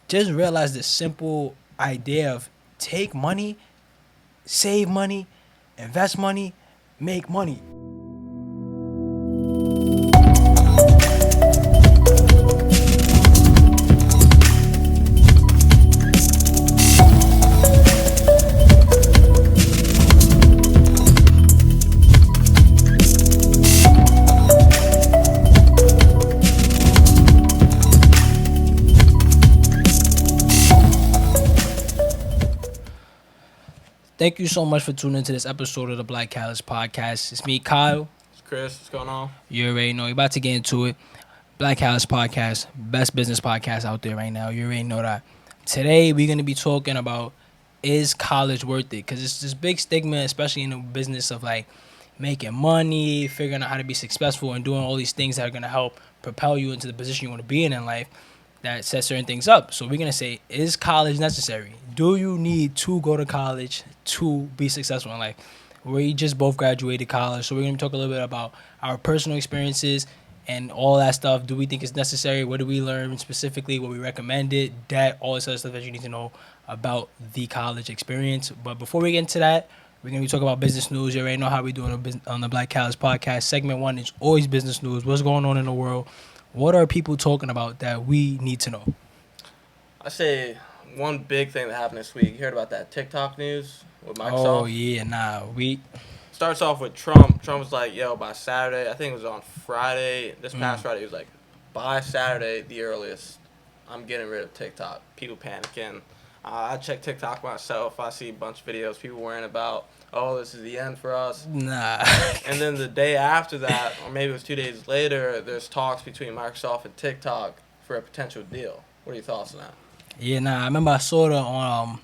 just realize the simple idea of take money, save money, invest money, make money. Thank you so much for tuning into this episode of the Blackatalyst podcast. It's me, Kyle. It's Chris. What's going on? You already know. You're about to get into it. Blackatalyst podcast, best business podcast out there right now. You already know that. Today, we're going to be talking about, is college worth it? Because it's this big stigma, especially in the business of like making money, figuring out how to be successful, and doing all these things that are going to help propel you into the position you want to be in life, that set certain things up. So we're going to say, is college necessary? Do you need to go to college to be successful in life? We just both graduated college, so we're going to talk a little bit about our personal experiences and all that stuff. Do we think it's necessary? What do we learn specifically? What we recommend it? That, all this other stuff that you need to know about the college experience. But before we get into that, we're going to be talking about business news. You already know how we do it on the Blackatalyst podcast. Segment 1 is always business news. What's going on in the world? What are people talking about that we need to know? I say one big thing that happened this week. You heard about that TikTok news with Microsoft? Oh, yeah, Starts off with Trump. Trump was like, yo, by Saturday, I think it was on Friday, this past Friday, he was like, by Saturday, the earliest, I'm getting rid of TikTok. People panicking. I check TikTok myself. I see a bunch of videos, people worrying about, oh, this is the end for us. Nah. And then the day after that, or maybe it was 2 days later, there's talks between Microsoft and TikTok for a potential deal. What are your thoughts on that? Yeah, I remember I saw it on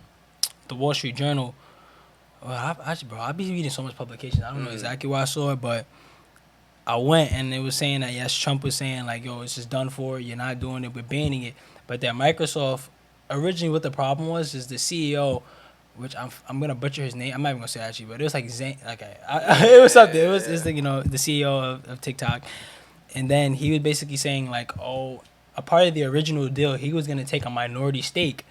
the Wall Street Journal. Well, I be reading so much publication. I don't know exactly where I saw it, but I went and it was saying that, yes, Trump was saying, like, yo, it's just done for. You're not doing it. We're banning it. But that Microsoft, originally what the problem was is the CEO, which I'm going to butcher his name. I'm not even going to say actually, but it was like Zane. Okay, it was something. It was the, the CEO of TikTok. And then he was basically saying, like, oh, a part of the original deal, he was going to take a minority stake.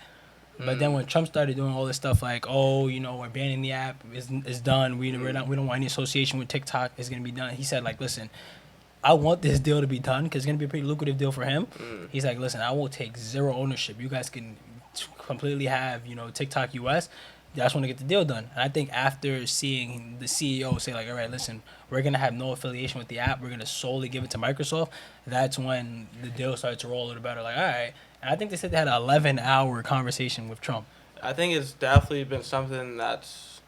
But then when Trump started doing all this stuff like, oh, we're banning the app, it's done. We don't want any association with TikTok. It's gonna be done. He said, like, listen, I want this deal to be done because it's gonna be a pretty lucrative deal for him. He's like, listen, I will take zero ownership. You guys can completely have TikTok US. I just want to get the deal done. And I think after seeing the CEO say, like, all right, listen, we're gonna have no affiliation with the app. We're gonna solely give it to Microsoft. That's when the deal started to roll a little better. Like, all right. And I think they said they had an 11-hour conversation with Trump. I think it's definitely been something that's.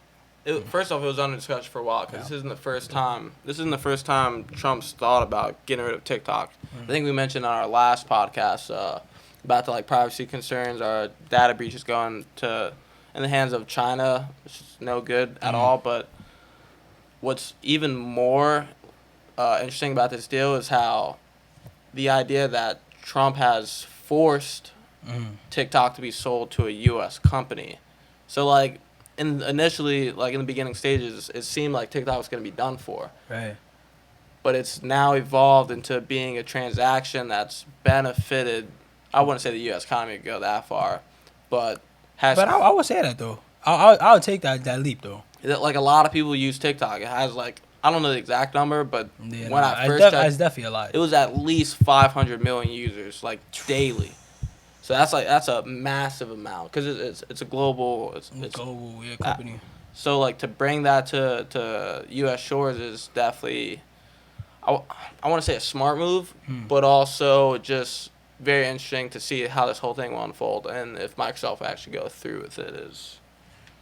First off, it was under discussion for a while because this isn't the first time. This isn't the first time Trump's thought about getting rid of TikTok. I think we mentioned on our last podcast about the privacy concerns, or data breaches going to in the hands of China, which is no good at all. But what's even more interesting about this deal is how the idea that Trump has forced TikTok to be sold to a U.S. company. So, initially, in the beginning stages, it seemed like TikTok was going to be done for. Right. But it's now evolved into being a transaction that's benefited. I wouldn't say the U.S. economy would go that far, but has. But I would say that, though. I would take that leap, though. A lot of people use TikTok. It has, I don't know the exact number, but when I first checked, it's definitely a lot. It was at least 500 million users, daily. So that's a massive amount because it's a global. It's global, company. So to bring that to U.S. shores is definitely, I want to say a smart move, but also just very interesting to see how this whole thing will unfold, and if Microsoft will actually go through with it is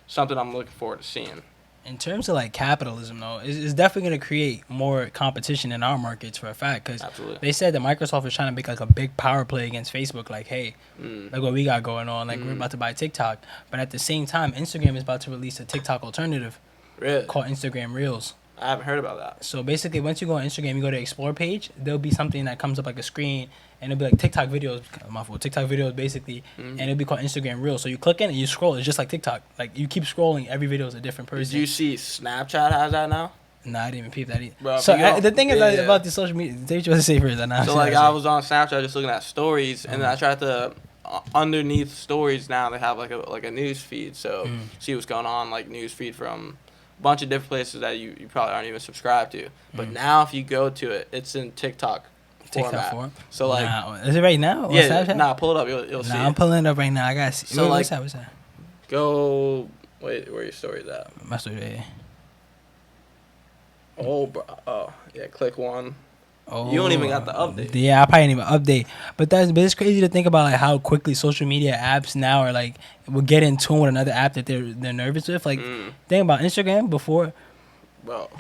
something I'm looking forward to seeing. In terms of capitalism, though, it's definitely going to create more competition in our markets for a fact. Because they said that Microsoft is trying to make a big power play against Facebook. Like, hey, like what we got going on. We're about to buy TikTok. But at the same time, Instagram is about to release a TikTok alternative called Instagram Reels. I haven't heard about that. So basically, once you go on Instagram, you go to Explore page, there'll be something that comes up like a screen, and it'll be like TikTok videos. TikTok videos, basically, and it'll be called Instagram Reels. So you click in and you scroll. It's just like TikTok. You keep scrolling. Every video is a different person. Did you see Snapchat has that now? Nah, I didn't even peep that either. Bro, so the thing is about the social media, they just say first. So I was on Snapchat just looking at stories, and then I tried to underneath stories now they have like a news feed, so see what's going on, like news feed from a bunch of different places that you probably aren't even subscribed to. But now if you go to it, it's in TikTok format. So like, is it right now? Pull it up. You'll see. I'm pulling it up right now. I gotta see. So what's that? Go. Wait, where your story's at? My story right here. Oh, bro. Oh, yeah. Click one. Oh, you don't even got the update. Yeah, I probably didn't even update. But it's crazy to think about like how quickly social media apps now are like will get in tune with another app that they're nervous with. Like think about Instagram before. Bro.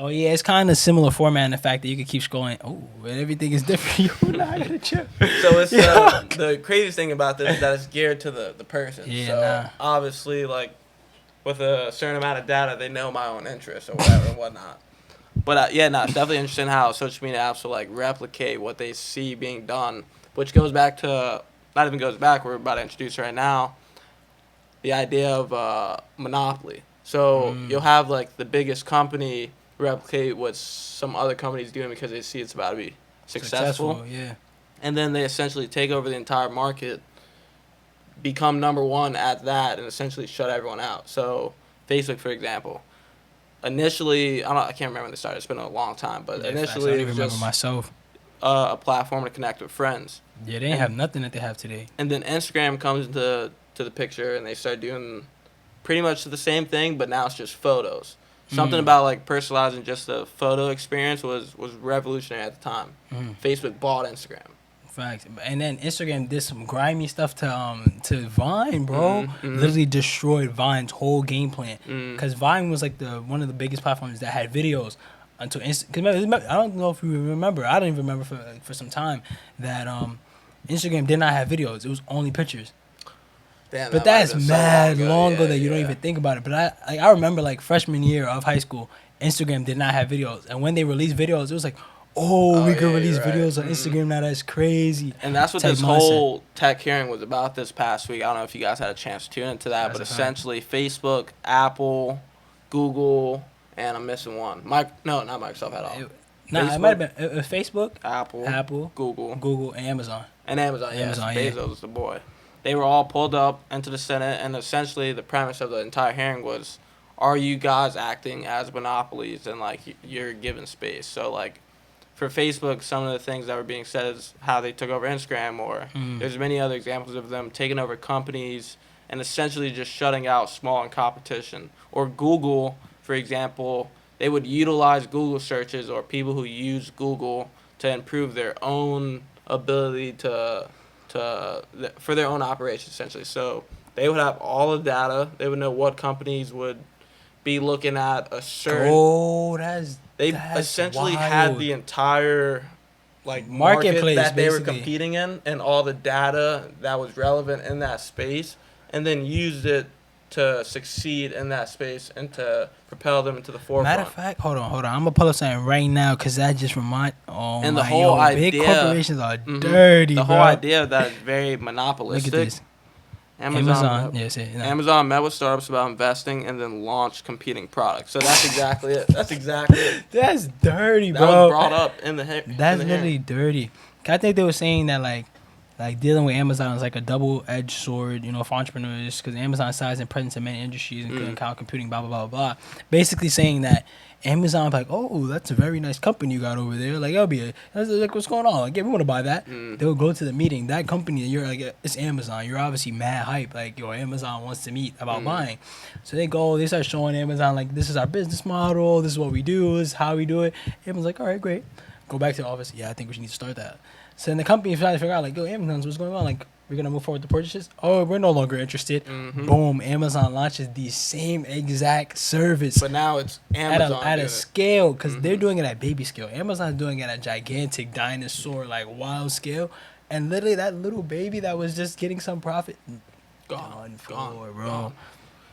Oh yeah, it's kind of similar format in the fact that you can keep scrolling. Oh, and everything is different. So it's the craziest thing about this is that it's geared to the person. Yeah, so obviously, like with a certain amount of data, they know my own interests or whatever and whatnot. But it's definitely interesting how social media apps will like replicate what they see being done, which goes back to we're about to introduce right now, the idea of monopoly. So you'll have like the biggest company replicate what some other company's doing because they see it's about to be successful. Yeah. And then they essentially take over the entire market, become number one at that, and essentially shut everyone out. So Facebook, for example, initially, I can't remember when they started. It's been a long time, but initially it was just myself. A platform to connect with friends. Yeah, they didn't have nothing that they have today. And then Instagram comes into the picture, and they start doing pretty much the same thing, but now it's just photos. Something about like personalizing just the photo experience was revolutionary at the time. Facebook bought Instagram. Facts. And then Instagram did some grimy stuff to Vine, bro. Literally destroyed Vine's whole game plan. Because Vine was like one of the biggest platforms that had videos until I don't know if you remember. I don't even remember for some time that Instagram did not have videos. It was only pictures. Damn, but that's mad long ago that you don't even think about it. But I remember like freshman year of high school, Instagram did not have videos, and when they released videos, it was like, we could release videos on Instagram now. That's crazy. And that's what this whole tech hearing was about this past week. I don't know if you guys had a chance to tune into that, but essentially Facebook, Apple, Google, and I'm missing one. Not Microsoft at all. It might have been Facebook, Apple, Google, and Amazon. Bezos is the boy. They were all pulled up into the Senate, and essentially the premise of the entire hearing was, are you guys acting as monopolies in, like, your given space? So, like, for Facebook, some of the things that were being said is how they took over Instagram, or there's many other examples of them taking over companies and essentially just shutting out small and competition. Or Google, for example, they would utilize Google searches or people who use Google to improve their own ability for their own operations, essentially. So they would have all the data. They would know what companies would be looking at a certain... They essentially had the entire like marketplace that they were competing in and all the data that was relevant in that space, and then used it to succeed in that space and to propel them into the forefront. Matter of fact, hold on. I'm gonna pull up something right now because that just and the whole idea, big corporations are dirty. The whole idea of that is very monopolistic. Look at this. Amazon met with startups about investing and then launched competing products. So that's exactly it. That's dirty, bro. That was brought up in the hearing. That's literally dirty. I think they were saying that like dealing with Amazon is like a double-edged sword, for entrepreneurs, because Amazon's size and presence in many industries, including cloud computing, blah, blah, blah, blah. Basically saying that Amazon's like, oh, that's a very nice company you got over there. Like, that's like, what's going on? Like, yeah, we want to buy that. They'll go to the meeting. That company, you're like, it's Amazon. You're obviously mad hype. Like, Amazon wants to meet about buying. So they start showing Amazon, like, this is our business model. This is what we do. This is how we do it. Amazon's like, all right, great. Go back to the office. Yeah, I think we should need to start that. So then the company is trying to figure out, like, Amazon, what's going on? Like, we're going to move forward with the purchases? Oh, we're no longer interested. Boom. Amazon launches the same exact service. But now it's Amazon. At a scale, because they're doing it at baby scale. Amazon's doing it at gigantic dinosaur, like, wild scale. And literally that little baby that was just getting some profit, gone, bro.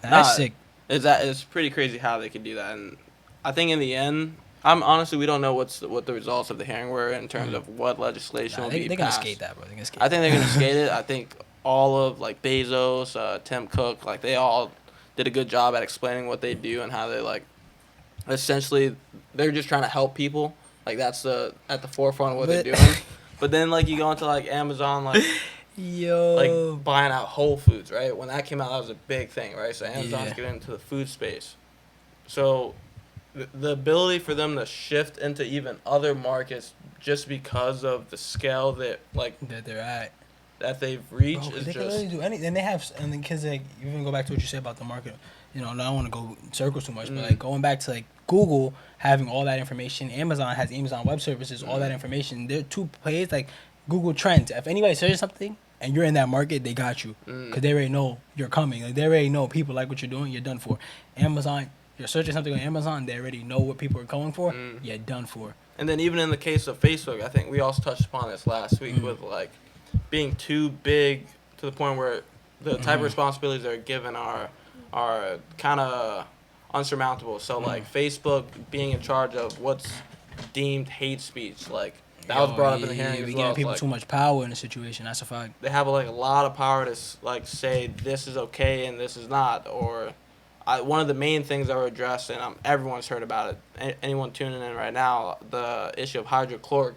That's sick. It's pretty crazy how they could do that. And I think in the end... honestly, we don't know what the results of the hearing were in terms of what legislation will be passed. They're going to skate that, bro. I think they're going to skate it. I think all of, like, Bezos, Tim Cook, like, they all did a good job at explaining what they do and how they, like, essentially, they're just trying to help people Like that's at the forefront of what they're But doing. But then like you go into like Amazon, like yo, buying out Whole Foods, right? When that came out, that was a big thing, right? So Amazon's yeah, getting into the food space. So the ability for them to shift into even other markets just because of the scale that like that they're at. that they've Bro, reached cause is they can just literally do anything. And they have, and then kids like even go back to what you said about the market. You know, I don't want to go in circles too much, but like going back to like Google having all that information, Amazon has Amazon Web Services, all that information. They're two plays like Google Trends. If anybody searches something and you're in that market, they got you, cause they already know you're coming. Like they already know people like what you're doing. You're done for. Amazon, you're searching something on Amazon, they already know what people are going for. You're done for. And then even in the case of Facebook, I think we also touched upon this last week with like being too big to the point where the type of responsibilities that are given are kind of unsurmountable. So like Facebook being in charge of what's deemed hate speech, like that was brought up in the hearing we as giving well. It's people like too much power in a situation. That's a fact. they have like a lot of power to like say this is okay and this is not, or one of the main things that were addressed, and everyone's heard about it. Anyone tuning in right now, the issue of Hydrochloroquine,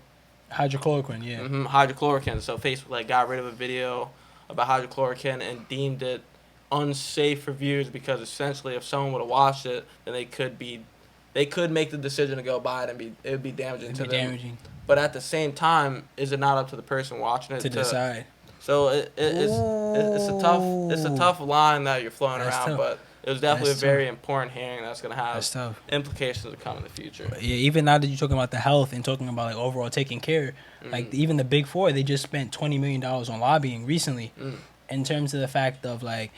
yeah. hydrochloroquine. So Facebook like got rid of a video about hydrochloroquine and deemed it unsafe for viewers because essentially, if someone would have watched it, then they could make the decision to go buy it and it would be damaging to them. Damaging. But at the same time, is it not up to the person watching it to decide? So it's a tough line that you're flowing around, tough. but it was definitely That's a very important hearing that's going to That's have tough. implications to come in the future. Yeah, even now that you're talking about the health and talking about like overall taking care, like even the big four, they just spent $20 million on lobbying recently, in terms of the fact of like,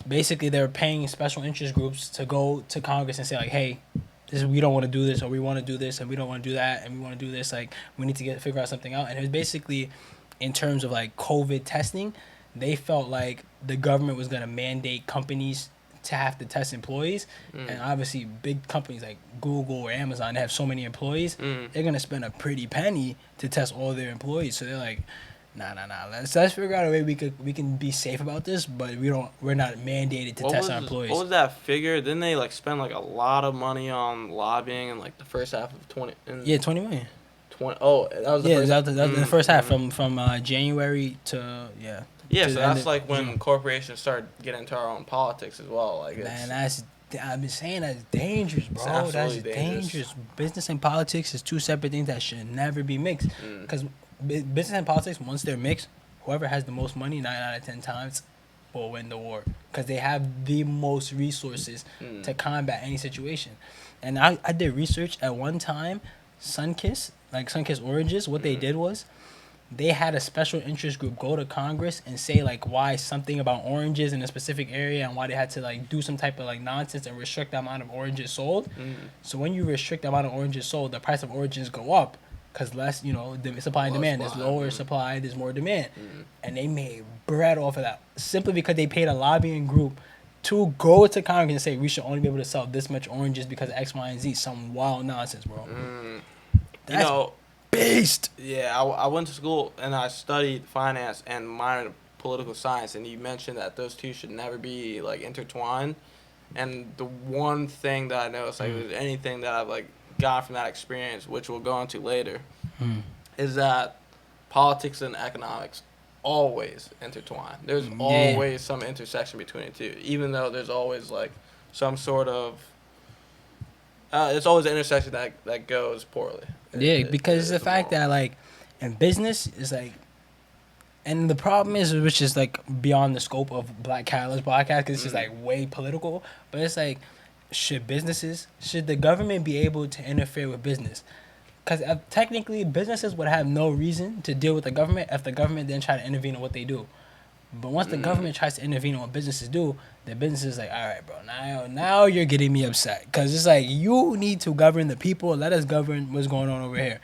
basically they're paying special interest groups to go to Congress and say like, hey, we don't want to do this, or we want to do this, and we don't want to do that, and we want to do this. Like we need to figure out something out. And it was basically, in terms of like COVID testing, they felt like the government was gonna mandate companies to have to test employees, and obviously big companies like Google or Amazon, they have so many employees, they're gonna spend a pretty penny to test all their employees. So they're like, nah. Let's figure out a way we can be safe about this, but we're not mandated to test our employees. What was that figure? Didn't they like spend like a lot of money on lobbying in like the first half of 20? Yeah, 20 million. 20. Oh, that was the first. That was the first half from January to Yeah, to so the end that's of like when June. corporations start getting into our own politics as well. Like Man, I've been saying that's dangerous, bro. It's That's absolutely dangerous. Business and politics is two separate things that should never be mixed. Because business and politics, once they're mixed, whoever has the most money 9 out of 10 times will win the war. Because they have the most resources to combat any situation. And I did research at one time. Sunkist Oranges, what they did was, they had a special interest group go to Congress and say like why something about oranges in a specific area and why they had to like do some type of like nonsense and restrict the amount of oranges sold. So when you restrict the amount of oranges sold, the price of oranges go up because less, the supply and demand. There's lower supply, there's more demand, and they made bread off of that simply because they paid a lobbying group to go to Congress and say we should only be able to sell this much oranges because of X, Y, and Z. Some wild nonsense, bro. That's beast. Yeah, I went to school and I studied finance and minored in political science, and you mentioned that those two should never be like intertwined. And the one thing that I noticed, like, with anything that I've like got from that experience, which we'll go into later, is that politics and economics always intertwine. There's always some intersection between the two, even though there's always like some sort of it's always an intersection that goes poorly. Because the fact that like in business is like, and the problem is, which is like beyond the scope of Blackatalyst podcast, because it's just like way political. But it's like, should the government be able to interfere with business? Because technically, businesses would have no reason to deal with the government if the government then try to intervene in what they do. But once the government tries to intervene in what businesses do, the business is like, all right, bro, now you're getting me upset. Because it's like, you need to govern the people. Let us govern what's going on over here.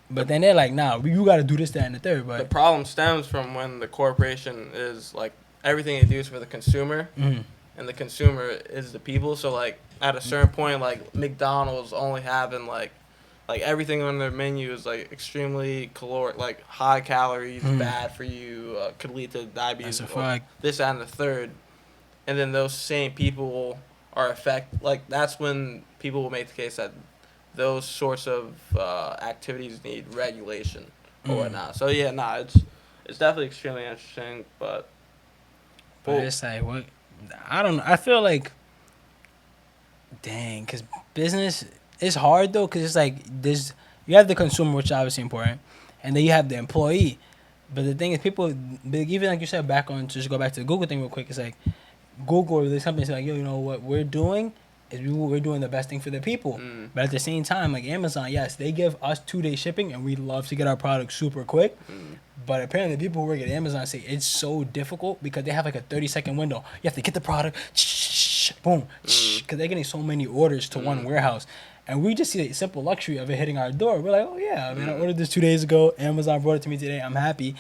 But then they're like, nah, you got to do this, that, and the third. But the problem stems from when the corporation is like, everything they do is for the consumer, and the consumer is the people. So like at a certain point, like McDonald's only having like everything on their menu is like extremely like high calories, bad for you, could lead to diabetes. That's a fact. This, that, and the third. And then those same people are that's when people will make the case that those sorts of activities need regulation or Mm. whatnot. So yeah, it's definitely extremely interesting, but But it's like what I don't know. I feel like dang, cause business is hard though, cause it's like there's you have the consumer, which is obviously important, and then you have the employee. But the thing is, people even like you said back on just go back to the Google thing real quick. It's like Google or there's something like yo, you know what we're doing is we're doing the best thing for the people. mm, But at the same time, like Amazon, yes, they give us 2 day shipping, and we love to get our product super quick. mm, But apparently, the people who work at Amazon say it's so difficult because they have like a 30-second window. You have to get the product, boom, because they're getting so many orders to one warehouse. And we just see the simple luxury of it hitting our door. We're like, oh, yeah, I mean, I ordered this 2 days ago. Amazon brought it to me today. I'm happy.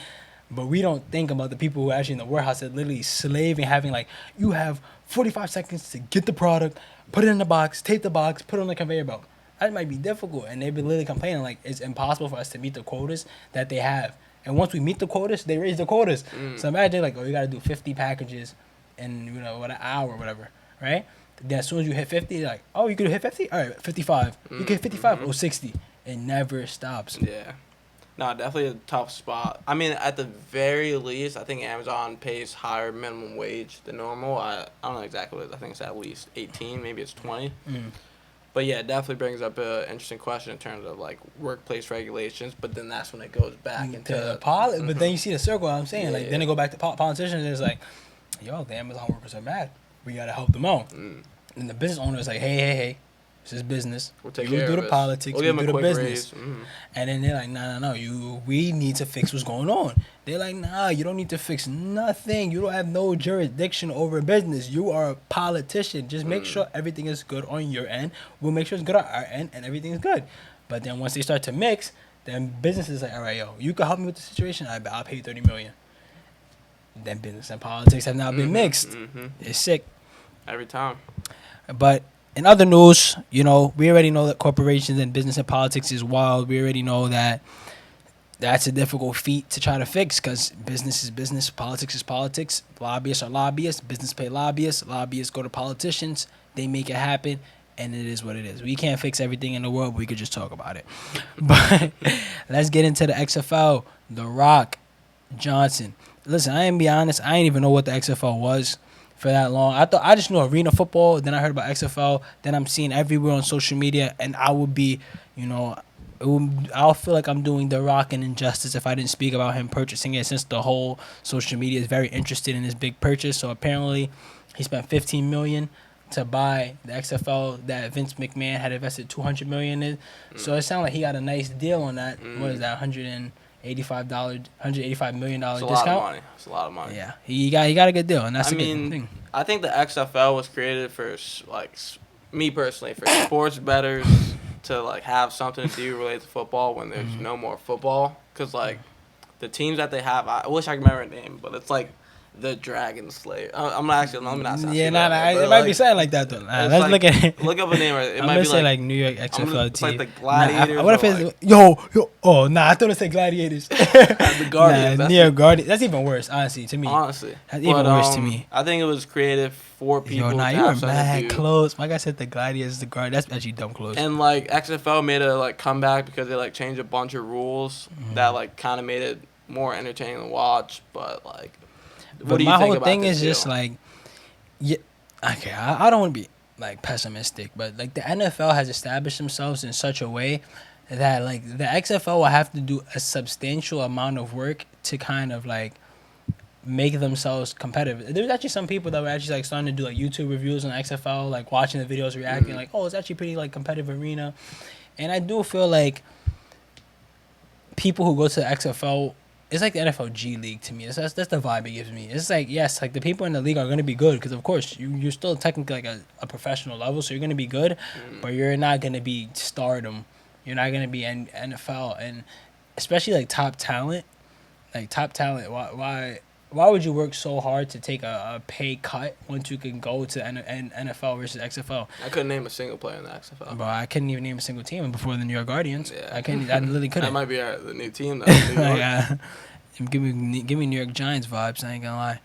But we don't think about the people who are actually in the warehouse that literally slaving, having like, you have 45 seconds to get the product, put it in the box, tape the box, put it on the conveyor belt. That might be difficult. And they've been literally complaining like it's impossible for us to meet the quotas that they have. And once we meet the quotas, they raise the quotas. So imagine like, oh, you got to do 50 packages in, you know, what, an hour or whatever, right? Then as soon as you hit 50, like, oh, you could hit 50? All right, 55. You can hit 55, oh, 60. It never stops. yeah. No, definitely a tough spot. I mean, at the very least, I think Amazon pays higher minimum wage than normal. I don't know exactly what it is. I think it's at least 18, maybe it's 20. But yeah, it definitely brings up an interesting question in terms of like workplace regulations. But then that's when it goes back into But then you see the circle. I'm saying like Yeah. then they go back to politicians. And it's like, yo, the Amazon workers are mad. We gotta help them out. And the business owner is like, hey, this is business. We'll take You care do of the it. politics. We'll We give do them a the quick business. raise. And then they're like, no, we need to fix what's going on. They're like, nah, you don't need to fix nothing. You don't have no jurisdiction over business. You are a politician. Just make sure everything is good on your end. We'll make sure it's good on our end, and everything is good. But then once they start to mix, then business is like, all right, yo, you can help me with the situation. I'll pay you $30 million. Then business and politics have now been mixed. It's sick. Every time. But in other news, you know, we already know that corporations and business and politics is wild. We already know that that's a difficult feat to try to fix because business is business, politics is politics. Lobbyists are lobbyists. Business pay lobbyists. Lobbyists go to politicians. They make it happen, and it is what it is. We can't fix everything in the world, but we could just talk about it. But let's get into the XFL. The Rock, Johnson. Listen, I ain't be honest. I ain't even know what the XFL was for that long. I just knew arena football. Then I heard about XFL. Then I'm seeing everywhere on social media, and I would be, you know, I'll feel like I'm doing The Rock an injustice if I didn't speak about him purchasing it, since the whole social media is very interested in this big purchase. So apparently, he spent $15 million to buy the XFL that Vince McMahon had invested $200 million in. So it sounded like he got a nice deal on that. What is that? $185 million It's a discount. lot of money. It's a lot of money. Yeah, he got a good deal, and that's I a good mean, thing. I think the XFL was created for me personally for sports bettors to like have something to do related to football when there's no more football. Cause like the teams that they have, I wish I could remember a name, but it's like the Dragon Slayer. I'm not actually. Let me not. Yeah, it might like, be something like that though. it's Let's like- look at it. Look up a name. It I'm might gonna be say like New York XFL it's team. like the Gladiators. What if or it's like yo? Oh nah, I thought it said Gladiators. the Guardians. New York Guardians. That's even worse, honestly, to me. Honestly, That's even worse to me. I think it was created for people. Yo, nah, to you were have something to mad do. close. My guy said the Gladiators, the Guardians. That's actually dumb close. And like XFL made a like comeback because they like changed a bunch of rules that like kind of made it more entertaining to watch. But like, what do you my think whole about thing this is just deal? like, yeah, okay, I don't want to be like pessimistic, but like the NFL has established themselves in such a way that like the XFL will have to do a substantial amount of work to kind of like make themselves competitive. There's actually some people that were actually like starting to do like YouTube reviews on XFL, like watching the videos, reacting like, oh, it's actually pretty like competitive arena. And I do feel like people who go to the XFL, it's like the NFL G League to me. That's the vibe it gives me. It's like, yes, like the people in the league are going to be good because, of course, you're still technically like a professional level, so you're going to be good, but you're not going to be stardom. You're not going to be NFL. And especially like top talent, why would you work so hard to take a pay cut once you can go to NFL versus XFL? I couldn't name a single player in the XFL. Bro, I couldn't even name a single team before the New York Guardians. Yeah. I literally couldn't. That might be the new team. Though. New York. Like, give me New York Giants vibes. I ain't gonna lie,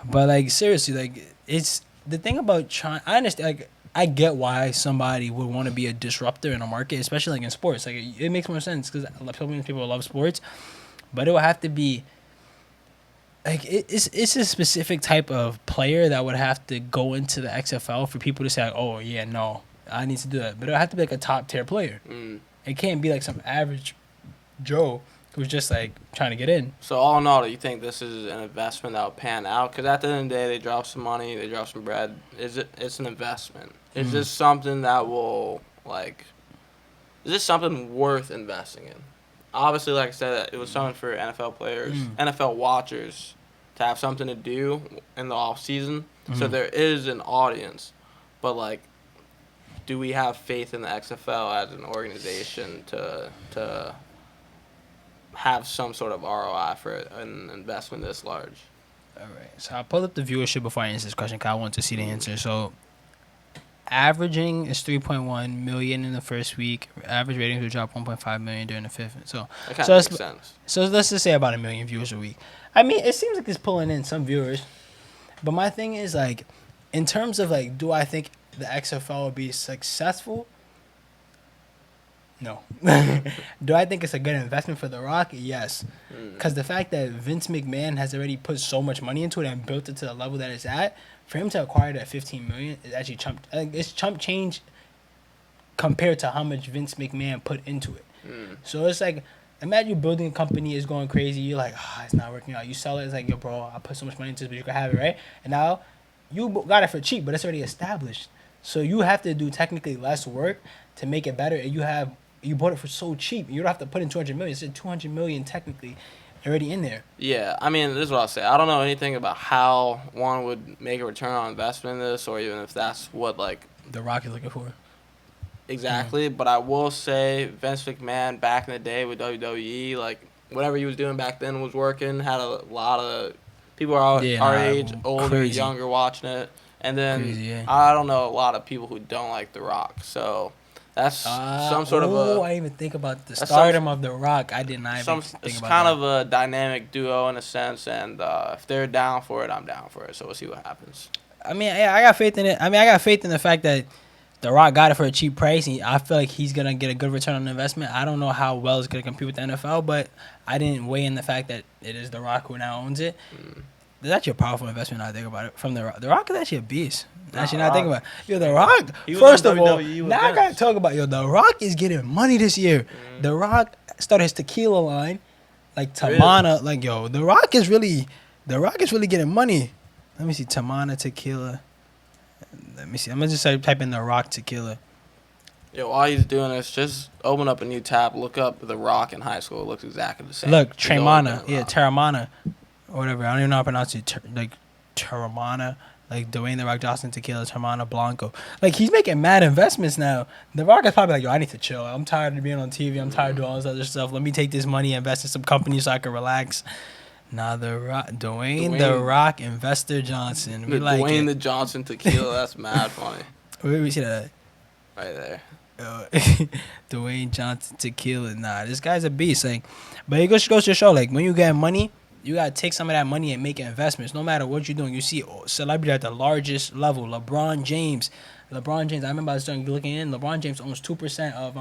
but like seriously, like it's the thing about trying. I understand. Like I get why somebody would want to be a disruptor in a market, especially like in sports. Like it makes more sense because so many people love sports, but it would have to be like it's a specific type of player that would have to go into the XFL for people to say, like, oh yeah, no, I need to do that. But it would have to be like a top tier player. It can't be like some average Joe who's just like trying to get in. So all in all, do you think this is an investment that will pan out? Because at the end of the day, they drop some money, they drop some bread. It's an investment. Is this something that will is this something worth investing in? Obviously, like I said, it was something for NFL players, NFL watchers, to have something to do in the off season. So there is an audience, but like, do we have faith in the XFL as an organization to have some sort of ROI for an investment this large? All right. So I pulled up the viewership before I answer this question because I want to see the answer. So averaging is 3.1 million in the first week. Average ratings will drop 1.5 million during the fifth. So that kind of makes sense. So let's just say about 1 million viewers a week. I mean, it seems like it's pulling in some viewers, but my thing is like, in terms of like, do I think the XFL will be successful? No. Do I think it's a good investment for The Rock? Yes. Because the fact that Vince McMahon has already put so much money into it and built it to the level that it's at, for him to acquire it at $15 million is actually it's chump change compared to how much Vince McMahon put into it. So it's like, imagine you building a company, is going crazy. You're like, it's not working out. You sell it, it's like, yo, bro, I put so much money into this, but you can have it, right? And now you got it for cheap, but it's already established. So you have to do technically less work to make it better, and you bought it for so cheap. You don't have to put in 200 million. It's 200 million technically already in there. Yeah, I mean, this is what I'll say. I don't know anything about how one would make a return on investment in this, or even if that's what like The Rock is looking for. Exactly, but I will say Vince McMahon back in the day with WWE, like whatever he was doing back then was working. Had a lot of people our age, older, crazy. Younger watching it, and then Crazy, I don't know a lot of people who don't like The Rock. So that's some sort of a. I didn't even think about the stardom of The Rock. I did not even think about It's that. kind of a dynamic duo in a sense, and if they're down for it, I'm down for it. So we'll see what happens. I mean, I got faith in it. I mean, I got faith in the fact that The Rock got it for a cheap price. And I feel like he's going to get a good return on investment. I don't know how well it's going to compete with the NFL, but I didn't weigh in the fact that it is The Rock who now owns it. That's actually a powerful investment now I think about it. From The Rock. The Rock is actually a beast. Actually, now I think about it. Yo, The Rock, first of all, now I got to talk about, The Rock is getting money this year. The Rock started his tequila line, like Tamana. Like, The Rock is really getting money. Let me see, Tamana Tequila. Let me see. I'm going to just type in The Rock Tequila. Yo, while he's doing this, just open up a new tab, look up The Rock in high school. It looks exactly the same. Look, Tremana. Yeah, Terramana. Or whatever. I don't even know how to pronounce it. Terramana. Like Dwayne The Rock Johnson Tequila, Termana Blanco. Like, he's making mad investments now. The Rock is probably like, I need to chill. I'm tired of being on TV. I'm tired of doing all this other stuff. Let me take this money and invest in some companies so I can relax. Nah, Dwayne The Rock Investor Johnson. We like Dwayne it. the Johnson Tequila. That's mad funny. Where we see that? Right there. Dwayne Johnson Tequila. Nah, this guy's a beast. Like, but it goes to show, like, when you get money, you gotta take some of that money and make investments. No matter what you're doing, you see celebrity at the largest level. LeBron James. I remember I was looking in. LeBron James owns 2% of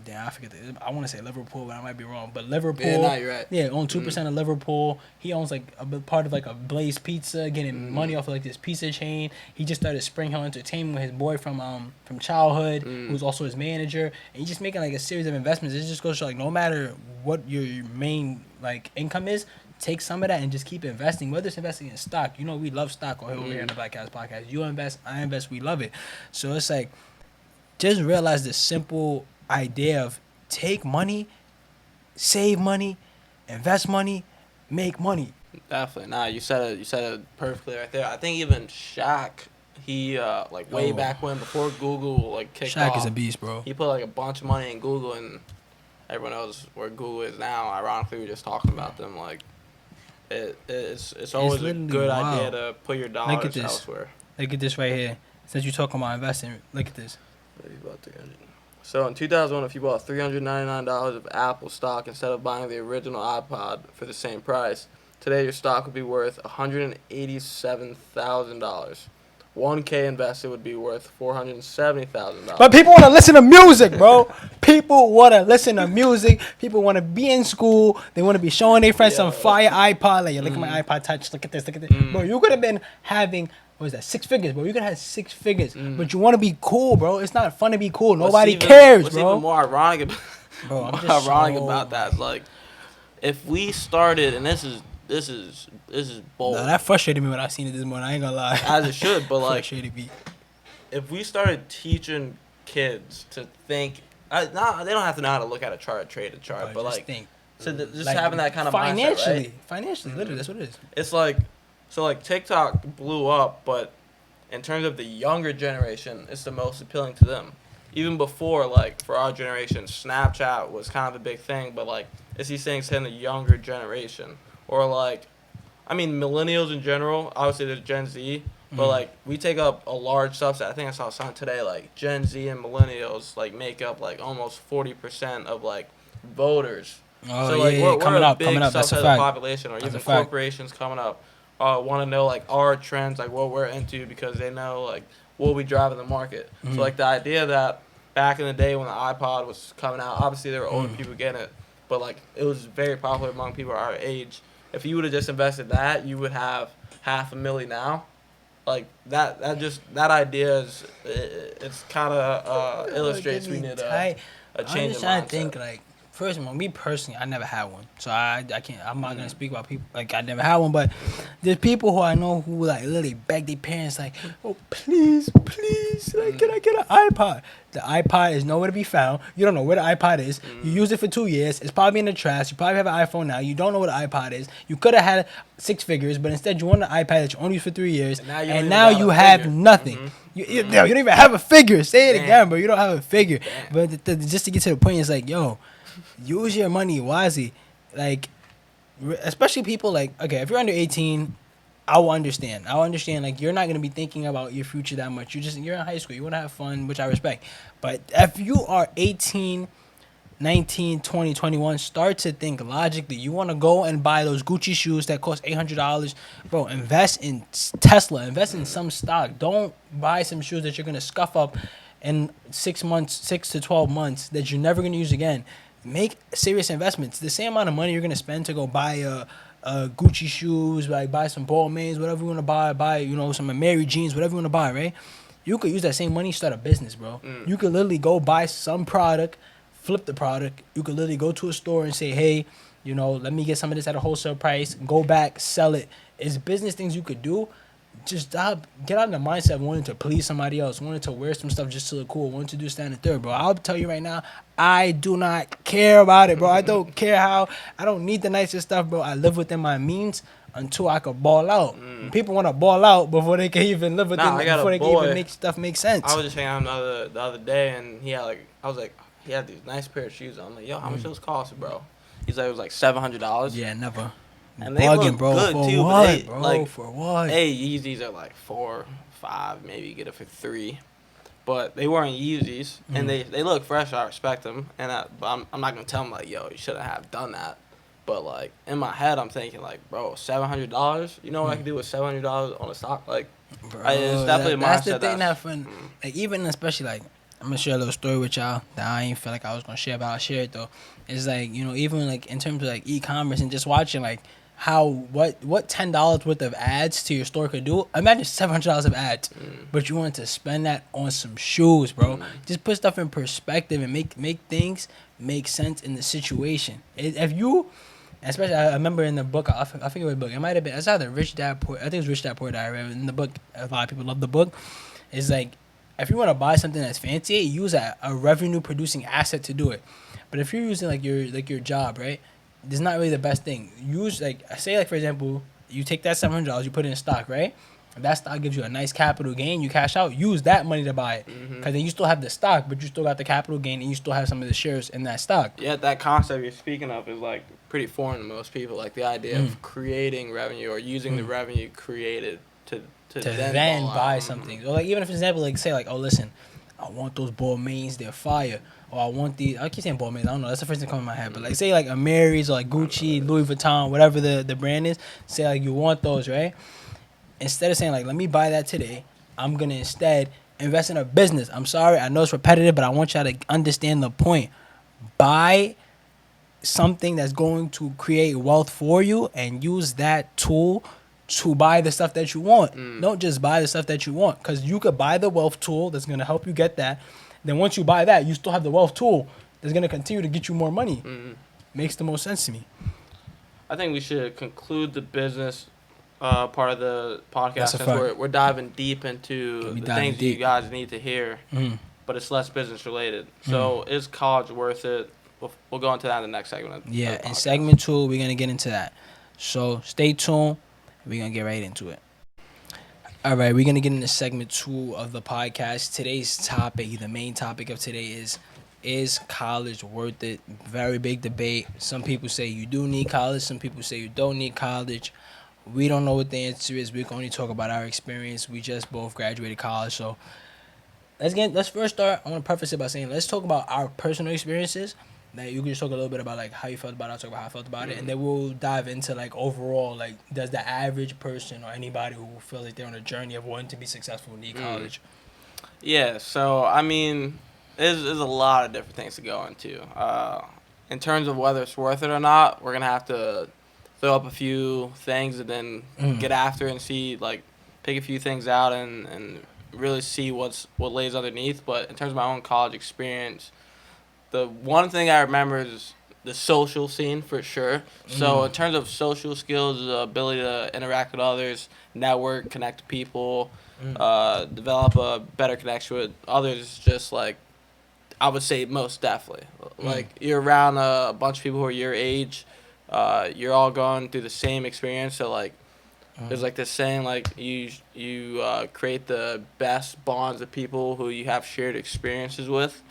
I forget. I want to say Liverpool, but I might be wrong. But Liverpool. Yeah, no, you're right. Yeah, owns 2% of Liverpool. He owns like a part of like a Blaze Pizza, getting money off of like this pizza chain. He just started Spring Hill Entertainment with his boy from childhood, who's also his manager. And he's just making like a series of investments. It just goes to show, like, no matter what your main like income is, take some of that and just keep investing. Whether it's investing in stock, we love stock over here in the Blackatalyst podcast. You invest, I invest, we love it. So it's like, just realize the simple idea of take money, save money, invest money, make money. Definitely. Nah, you said it perfectly right there. I think even Shaq, he way back when, before Google kicked off. Shaq is a beast, bro. He put a bunch of money in Google, and everyone knows where Google is now. Ironically, we were just talking about them. It's always a good idea to put your dollars elsewhere. Look at this right here. Since you're talking about investing, look at this. So in 2001, if you bought $399 of Apple stock instead of buying the original iPod for the same price, today your stock would be worth $187,000. 1K invested would be worth $470,000. But people want to listen to music, bro. People want to listen to music. People want to be in school. They want to be showing their friends some fire iPod. Like, look at my iPod Touch. Look at this. Look at this. Bro, you could have been having, what was that, 6 figures, bro. You could have had 6 figures. But you want to be cool, bro. It's not fun to be cool. Nobody cares, what's bro. What's even more ironic about, bro, about that is, like, if we started, and this is bold. No, that frustrated me when I seen it this morning. I ain't gonna lie. As it should, but like, frustrated me. If we started teaching kids to think, they don't have to know how to look at a chart, trade a chart, but like, think. So just like, having that kind of financially, mindset, right? Financially, literally, that's what it is. It's like, so like TikTok blew up, but in terms of the younger generation, it's the most appealing to them. Even before, like, for our generation, Snapchat was kind of a big thing, but like, it's these things in the younger generation, or like, I mean, millennials in general. Obviously, there's Gen Z. But, like, we take up a large subset. I think I saw something today, like, Gen Z and millennials, like, make up, like, almost 40% of, like, voters. Oh, so, like, yeah, we're coming a up, big coming up. subset That's a of fact. the population, or even corporations coming up want to know, like, our trends, like, what we're into, because they know, like, what we drive in the market. So, like, the idea that back in the day when the iPod was coming out, obviously there were older people getting it, but, like, it was very popular among people our age. If you would have just invested that, you would have $500,000 now. Like that idea is, it's kind of illustrates we need a change in mindset. I'm just trying to think, like, first of all, me personally, I never had one, so I can't. I'm not gonna speak about people like I never had one, but there's people who I know who like literally beg their parents like, oh please, like, can I get an iPod? The iPod is nowhere to be found. You don't know where the iPod is. You use it for 2 years. It's probably in the trash. You probably have an iPhone now. You don't know what an iPod is. You could have had 6 figures, but instead you want an iPad that you only use for 3 years, and now you have nothing. You don't even have a figure. Say it again, bro. You don't have a figure. But just to get to the point, it's like, yo, use your money wisely. Like, especially people like, okay, if you're under 18, I will understand. Like, you're not going to be thinking about your future that much. You're in high school. You want to have fun, which I respect. But if you are 18, 19, 20, 21, start to think logically. You want to go and buy those Gucci shoes that cost $800. Bro, invest in Tesla. Invest in some stock. Don't buy some shoes that you're going to scuff up in 6 to 12 months that you're never going to use again. Make serious investments. The same amount of money you're going to spend to go buy Gucci shoes, like buy some Balmains, whatever you want to buy, you know, some Mary jeans, whatever you want to buy, right? You could use that same money to start a business, bro. You could literally go buy some product, flip the product. You could literally go to a store and say, hey, you know, let me get some of this at a wholesale price, go back, sell it. It's business things you could do. Just stop, get out of the mindset of wanting to please somebody else, wanting to wear some stuff just to look cool, wanting to do stand and third, bro. I'll tell you right now, I do not care about it, bro. I don't care how, I don't need the nicest stuff, bro. I live within my means until I could ball out. People want to ball out before they can even live within, before they can even make stuff make sense. I was just hanging out the other day, and he had these nice pair of shoes on. I'm like, yo, how much those cost, bro? He's like, it was like $700. Yeah, never. And they look bro. good For too, what, but bro? like, for what? Hey, Yeezys are like 4, 5, maybe you get it for 3. But they weren't Yeezys, and they look fresh. I respect them, but I'm not gonna tell them like, yo, you shouldn't have done that. But like in my head, I'm thinking like, bro, $700. You know what I can do with $700 on a stock? Like, bro, it's definitely a mindset. That's the thing that fun. Like, even especially like, I'm gonna share a little story with y'all that I ain't feel like I was gonna share, but I'll share it though. It's like, you know, even like in terms of like e-commerce and just watching like how what $10 worth of ads to your store could do. Imagine $700 of ads, but you want to spend that on some shoes, bro. Just put stuff in perspective and make things make sense in the situation. If you, especially, I remember in the book, I forget what book it might have been. It's either Rich Dad Poor. I think it was Rich Dad Poor Dad. I read in the book. A lot of people love the book. It's like, if you want to buy something that's fancy, use a revenue producing asset to do it. But if you're using like your job, right? It's not really the best thing. Use like, say like for example, you take that $700, you put it in stock, right? If that stock gives you a nice capital gain, you cash out, use that money to buy it. Because then you still have the stock, but you still got the capital gain, and you still have some of the shares in that stock. Yeah, that concept you're speaking of is like pretty foreign to most people. Like the idea of creating revenue or using the revenue created to then buy something. Or like, even if, for example, like say like, oh listen, I want those Balmains, they're fire. Or I want these, I keep saying Balmains, I don't know, that's the first thing that comes in my head. But like, say like a Mary's or like Gucci, Louis Vuitton, whatever the brand is, say like you want those, right? Instead of saying like, let me buy that today, I'm gonna instead invest in a business. I'm sorry, I know it's repetitive, but I want y'all to understand the point. Buy something that's going to create wealth for you and use that tool to buy the stuff that you want. Don't just buy the stuff that you want, because you could buy the wealth tool that's going to help you get that. Then once you buy that, you still have the wealth tool that's going to continue to get you more money. Makes the most sense to me. I think we should conclude the business part of the podcast That's a since fact. we're diving deep into We the diving things that you deep. guys need to hear, but it's less business related. So is college worth it? We'll go into that in the next segment. Of Yeah, the in podcast. segment 2, we're going to get into that. So stay tuned. We're going to get right into it. All right, we're going to get into segment 2 of the podcast. Today's topic, the main topic of today is college worth it? Very big debate. Some people say you do need college. Some people say you don't need college. We don't know what the answer is. We can only talk about our experience. We just both graduated college. So let's first start. I want to preface it by saying let's talk about our personal experiences. Like, you can just talk a little bit about like how you felt about it. I'll talk about how I felt about it, and then we'll dive into like overall, like, does the average person or anybody who feels like they're on a journey of wanting to be successful need college? Yeah, so I mean, there's a lot of different things to go into. In terms of whether it's worth it or not, we're gonna have to throw up a few things and then get after it and see, like, pick a few things out and really see what lays underneath. But in terms of my own college experience, the one thing I remember is the social scene for sure. So in terms of social skills, the ability to interact with others, network, connect to people, develop a better connection with others, just like, I would say most definitely. Like, you're around a bunch of people who are your age, you're all going through the same experience, so like there's like this saying, like, you create the best bonds of people who you have shared experiences with.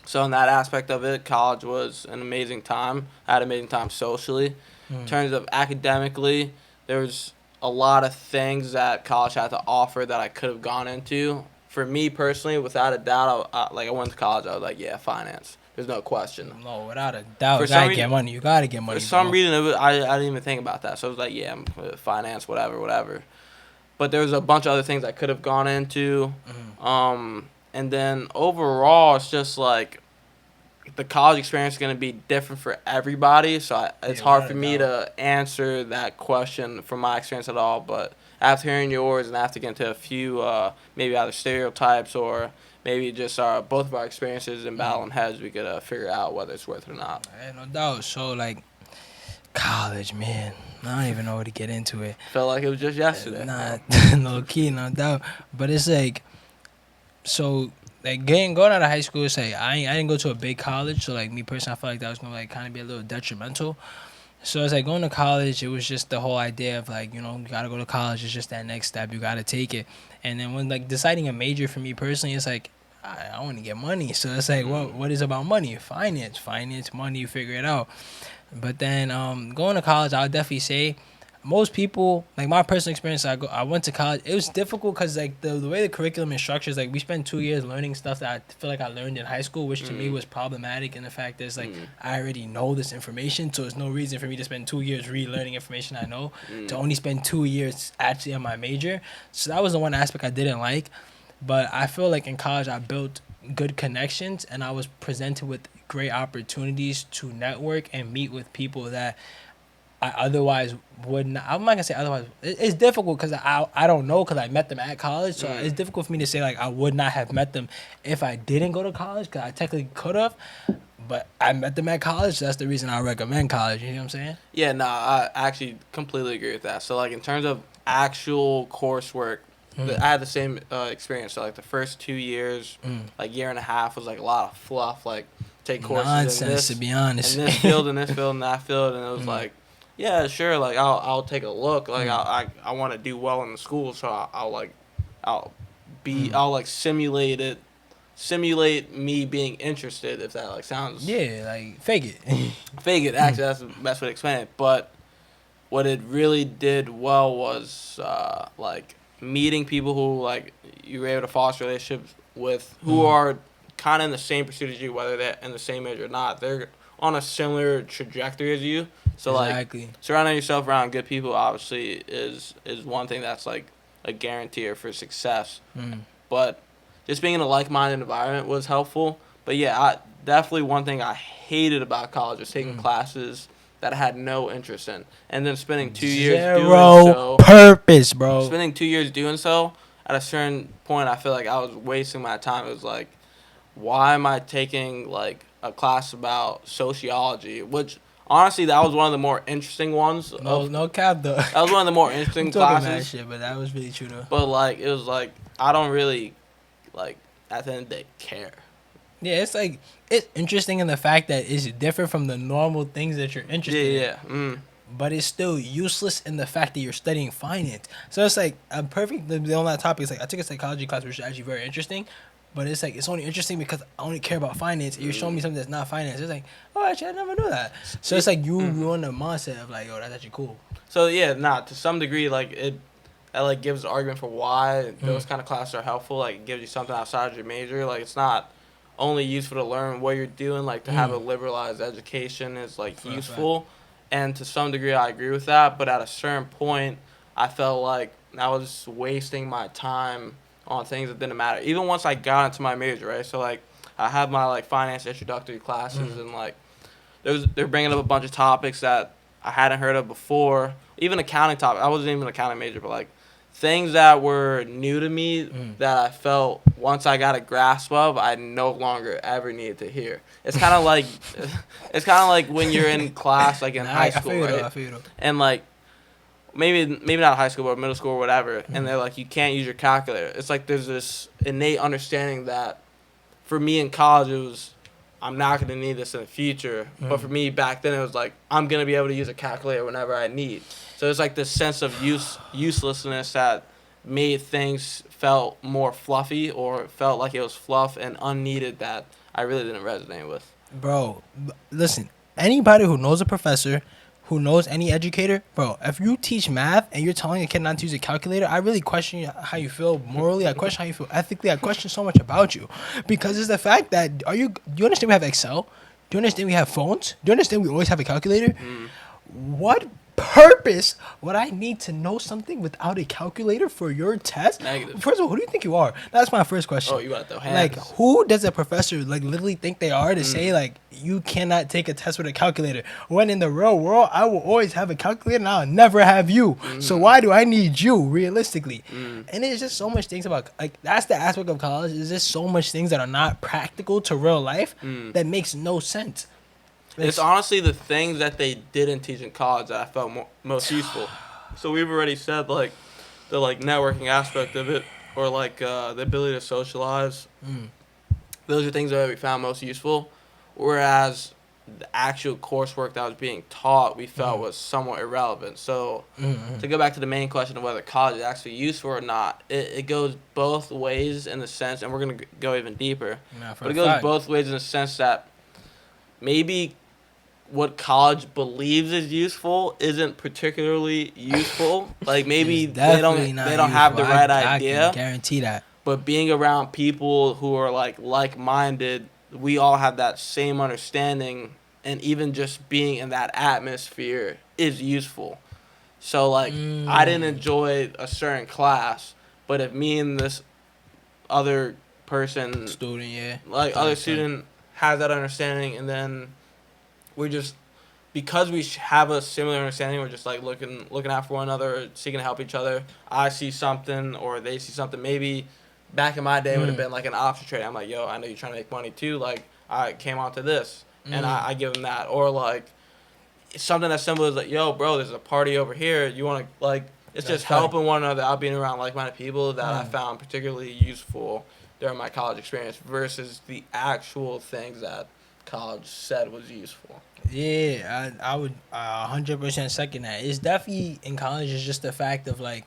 So in that aspect of it, college was an amazing time. I had an amazing time socially. In terms of academically, there was a lot of things that college had to offer that I could have gone into. For me personally, without a doubt, I went to college, I was like, yeah, finance. There's no question. No, without a doubt. For You some gotta reason- get money. You gotta get money. For some bro. reason, I didn't even think about that. So I was like, yeah, I'm finance, whatever. But there was a bunch of other things I could have gone into. And then overall, it's just like the college experience is going to be different for everybody. So it's hard without for a me doubt. to answer that question from my experience at all. But after hearing yours and after getting to a few maybe either stereotypes or maybe just both of our experiences in battling heads, we could figure out whether it's worth it or not. No doubt. So, like, college, man. I don't even know where to get into it. Felt like it was just yesterday. Nah, no key, no doubt. But it's like, so, like, going out of high school, it's like I didn't go to a big college. So, like, me personally, I felt like that was gonna like kind of be a little detrimental. So it's like going to college. It was just the whole idea of like, you gotta go to college. It's just that next step. You gotta take it. And then when like deciding a major for me personally, it's like I want to get money. So it's like, what is about money? Finance, money. You figure it out. But then going to college, I would definitely say most people, like my personal experience, I went to college. It was difficult because like the way the curriculum is structured, like we spent 2 years learning stuff that I feel like I learned in high school, which to me was problematic. And the fact is like I already know this information, so there's no reason for me to spend 2 years relearning information I know to only spend 2 years actually on my major. So that was the one aspect I didn't like. But I feel like in college I built good connections and I was presented with great opportunities to network and meet with people that I otherwise would not. I'm not gonna say otherwise. It's difficult because I don't know because I met them at college, so it's difficult for me to say like I would not have met them if I didn't go to college because I technically could have, but I met them at college. So that's the reason I recommend college. You know what I'm saying? Yeah, no, I actually completely agree with that. So, like, in terms of actual coursework, I had the same experience. So, like, the first 2 years, like, year and a half was, like, a lot of fluff. Like, take courses Nonsense, in this, to be honest. in this field, in this field, in that field. And it was like, yeah, sure, like, I'll take a look. Like, I want to do well in the school, so I'll like, simulate it. Simulate me being interested, if that, like, sounds... Yeah, like fake it. Fake it, actually, that's the best way to explain it. But what it really did well was, like, meeting people who, like, you were able to foster relationships with who are kind of in the same pursuit as you, whether they're in the same age or not. They're on a similar trajectory as you. So, Exactly. like, surrounding yourself around good people, obviously, is one thing that's, like, a guarantor for success. But just being in a like-minded environment was helpful. But yeah, definitely one thing I hated about college was taking classes that I had no interest in, and then spending 2 years doing so. Purpose, bro. Spending 2 years doing so. At a certain point, I feel like I was wasting my time. It was like, why am I taking like a class about sociology? Which honestly, that was one of the more interesting ones. No cap though. That was one of the more interesting classes. Mad shit, but that was really true though. But like, it was like I don't really like at the end of the day care. Yeah, it's like it's interesting in the fact that it's different from the normal things that you're interested in. But it's still useless in the fact that you're studying finance. So it's like a perfect. The on that topic is like I took a psychology class, which is actually very interesting. But it's like it's only interesting because I only care about finance. And you're showing me something that's not finance. It's like, oh, actually, I never knew that. So it's like you in the mindset of like, oh, that's actually cool. So yeah, to some degree, like it like gives an argument for why those kind of classes are helpful. Like it gives you something outside of your major. Like it's not only useful to learn what you're doing. Like to have a liberalized education is like useful, and to some degree, I agree with that. But at a certain point, I felt like I was wasting my time on things that didn't matter. Even once I got into my major, right? So like I had my like finance introductory classes, and like they're bringing up a bunch of topics that I hadn't heard of before. Even accounting topic. I wasn't even an accounting major, but like things that were new to me that I felt once I got a grasp of, I no longer ever needed to hear. It's kind of like when you're in class, like in high school, right? I feel it. And like maybe not high school, but middle school or whatever, and they're like, you can't use your calculator. It's like there's this innate understanding that for me in college, it was, I'm not going to need this in the future. But for me back then, it was like, I'm going to be able to use a calculator whenever I need. So it's like this sense of uselessness that made things felt more fluffy or felt like it was fluff and unneeded that I really didn't resonate with. Bro, listen, anybody who knows a professor, who knows any educator, bro, if you teach math and you're telling a kid not to use a calculator, I really question how you feel morally. I question how you feel ethically. I question so much about you. Because it's the fact that, do you understand we have Excel? Do you understand we have phones? Do you understand we always have a calculator? What purpose would I need to know something without a calculator for your test? Negative. First of all, who do you think you are? That's my first question. Oh, you got the hands. Like, who does a professor like literally think they are to say like you cannot take a test with a calculator? When in the real world, I will always have a calculator and I'll never have you. So why do I need you realistically? And there's just so much things about like that's the aspect of college. There's just so much things that are not practical to real life that makes no sense. It's honestly the things that they didn't teach in college that I felt most useful. So we've already said like the like networking aspect of it, or like the ability to socialize. Those are things that we found most useful. Whereas the actual coursework that was being taught, we felt was somewhat irrelevant. So to go back to the main question of whether college is actually useful or not, it goes both ways in the sense, and we're gonna go even deeper. But it goes both ways in the sense that maybe what college believes is useful isn't particularly useful. Like maybe they don't have the right idea. I can guarantee that. But being around people who are like-minded, we all have that same understanding, and even just being in that atmosphere is useful. So like I didn't enjoy a certain class, but if me and this other person student has that understanding, and then we're just, because we have a similar understanding, we're just like looking out for one another, seeking to help each other. I see something or they see something. Maybe back in my day would have been like an option trade. I'm like, yo, I know you're trying to make money too. Like I came onto this, and I give them that. Or like something as simple as like, yo, bro, there's a party over here. You want to like? It's just helping one another out, being around like-minded people that I found particularly useful during my college experience versus the actual things that college said was useful. Yeah, I would 100% second that. It's definitely in college. It's just the fact of like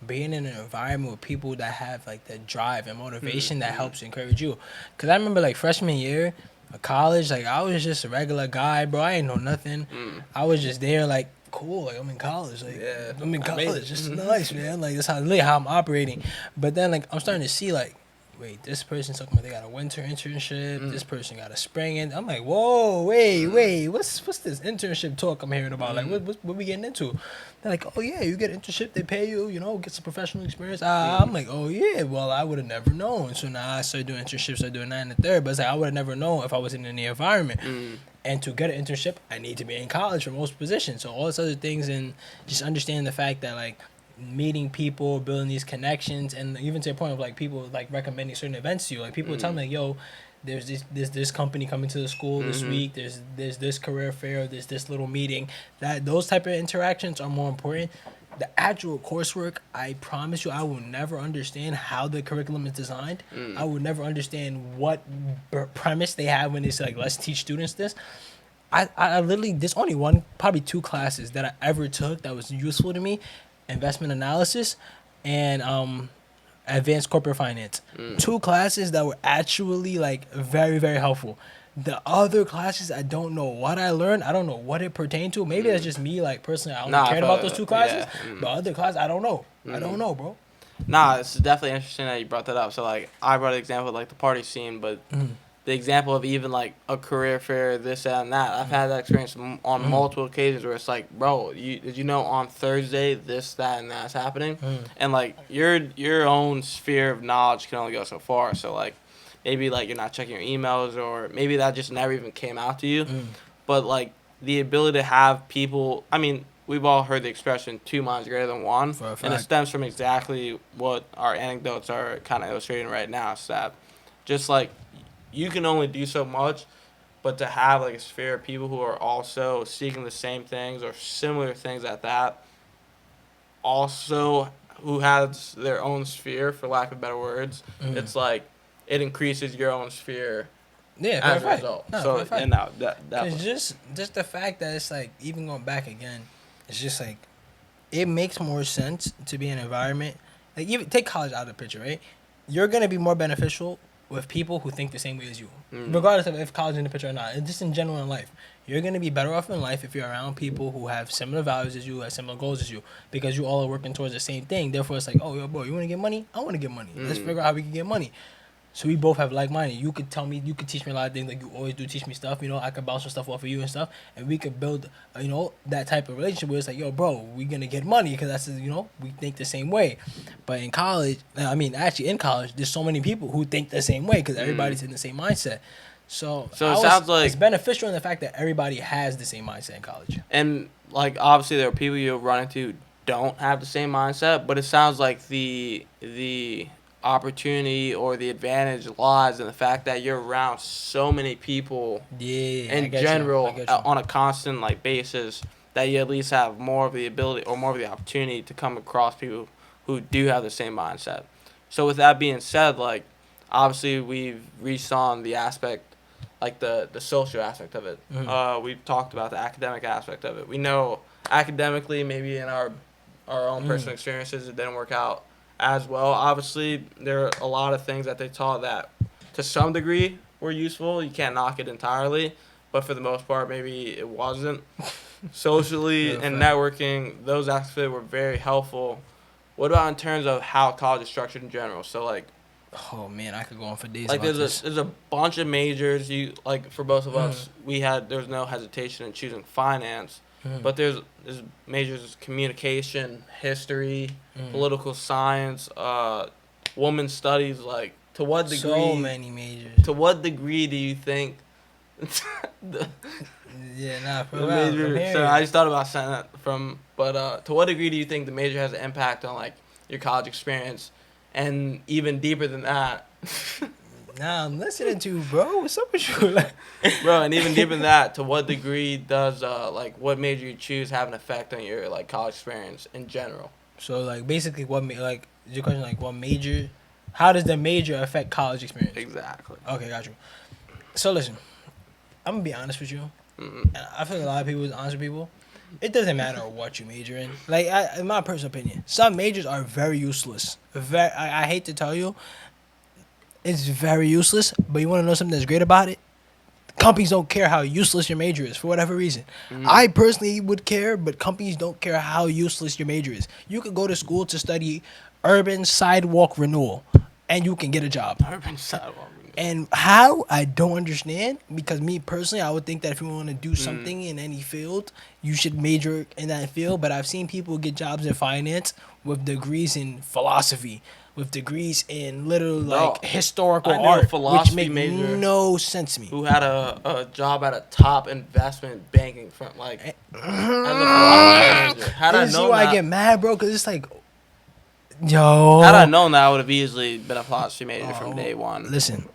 being in an environment with people that have like the drive and motivation that helps encourage you. Cause I remember like freshman year of college, like I was just a regular guy, bro. I ain't know nothing. I was just there like, cool, like I'm in college, like I'm in college. It's nice, man. Like that's how I'm operating. But then like I'm starting to see like wait, this person's talking about they got a winter internship. This person got a spring in. I'm like, whoa, wait, what's this internship talk I'm hearing about? Like, what we getting into? They're like, oh yeah, you get an internship, they pay you, get some professional experience. I'm like, oh yeah, well I would have never known. So now I started doing internships, started doing 9 to 3rd, but it's like I would have never known if I wasn't in the environment. And to get an internship, I need to be in college for most positions. So all these other things, and just understanding the fact that like meeting people, building these connections, and even to the point of like people like recommending certain events to you. Like people tell me like, yo, there's this company coming to the school this week. There's this career fair. There's this little meeting. That those type of interactions are more important. The actual coursework, I promise you, I will never understand how the curriculum is designed. I will never understand what premise they have when they say like, let's teach students this. I literally, there's only probably 2 classes that I ever took that was useful to me: investment analysis and advanced corporate finance. 2 classes that were actually like very, very helpful. The other classes, I don't know what I learned. I don't know what it pertained to. Maybe that's just me, like personally, I only cared about those 2 classes. Yeah. But other classes, I don't know. I don't know, bro. Nah, it's definitely interesting that you brought that up. So like, I brought an example of like the party scene, but the example of even like a career fair, this that, and that. I've had that experience on multiple occasions where it's like, bro, did you know on Thursday this, that, and that's happening? And like your own sphere of knowledge can only go so far. So like, maybe like you're not checking your emails, or maybe that just never even came out to you. But like the ability to have people, I mean, we've all heard the expression 2 minds greater than one, and it stems from exactly what our anecdotes are kind of illustrating right now. So that just like you can only do so much, but to have like a sphere of people who are also seeking the same things or similar things at that, also who has their own sphere, for lack of better words, it's like it increases your own sphere. Yeah, as a result. Because just the fact that it's like, even going back again, it's just like it makes more sense to be in an environment like, even take college out of the picture, right? You're gonna be more beneficial with people who think the same way as you, regardless of if college is in the picture or not. And just in general in life, you're gonna be better off in life if you're around people who have similar values as you, have similar goals as you, because you all are working towards the same thing. Therefore, it's like, oh, yo, bro, you want to get money? I want to get money. Let's figure out how we can get money. So we both have like-minded. You could tell me, you could teach me a lot of things, like you always do teach me stuff. I could bounce some stuff off of you and stuff, and we could build, that type of relationship where it's like, yo, bro, we gonna get money because that's, we think the same way. But in college, in college, there's so many people who think the same way because everybody's in the same mindset. So it sounds like it's beneficial in the fact that everybody has the same mindset in college. And like, obviously, there are people you'll run into who don't have the same mindset, but it sounds like the opportunity or the advantage lies in the fact that you're around so many people in general on a constant basis, that you at least have more of the ability or more of the opportunity to come across people who do have the same mindset. So with that being said, obviously we've reached on the aspect, the social aspect of it. We've talked about the academic aspect of it. We know academically, maybe in our own personal experiences, it didn't work out as well. Obviously, there are a lot of things that they taught that to some degree were useful. You can't knock it entirely, but for the most part, maybe it wasn't. Socially and networking, those aspects were very helpful. What about in terms of how college is structured in general? So oh man, I could go on for days. There's a bunch of majors. You for both of us, there was no hesitation in choosing finance. But there's majors: communication, history, political science, women's studies. To what degree? So many majors. To what degree do you think? The major. So I just thought about saying that but to what degree do you think the major has an impact on your college experience, and even deeper than that? Nah, I'm listening to you, bro. What's up with you? Bro, and even deeper than that, to what degree does what major you choose have an effect on your college experience in general? So basically, your question, what major? How does the major affect college experience? Exactly. Okay, got you. So listen, I'm gonna be honest with you. And I feel like a lot of people is honest with people. It doesn't matter what you major in. In my personal opinion, some majors are very useless. I hate to tell you. It's very useless, but you want to know something that's great about it? Companies don't care how useless your major is for whatever reason. I personally would care, but companies don't care how useless your major is. You could go to school to study urban sidewalk renewal, and you can get a job. Never been sidewalk. And how, I don't understand, because me personally, I would think that if you want to do something in any field, you should major in that field. But I've seen people get jobs in finance with degrees in philosophy, with degrees in literally like historical I know a art, which philosophy make major no sense to me. who had a job at a top investment banking firm, like as a philosophy major. Had I You see known why that, I get mad, bro? Because it's like, yo. had I known that, I would have easily been a philosophy major from day one. Listen,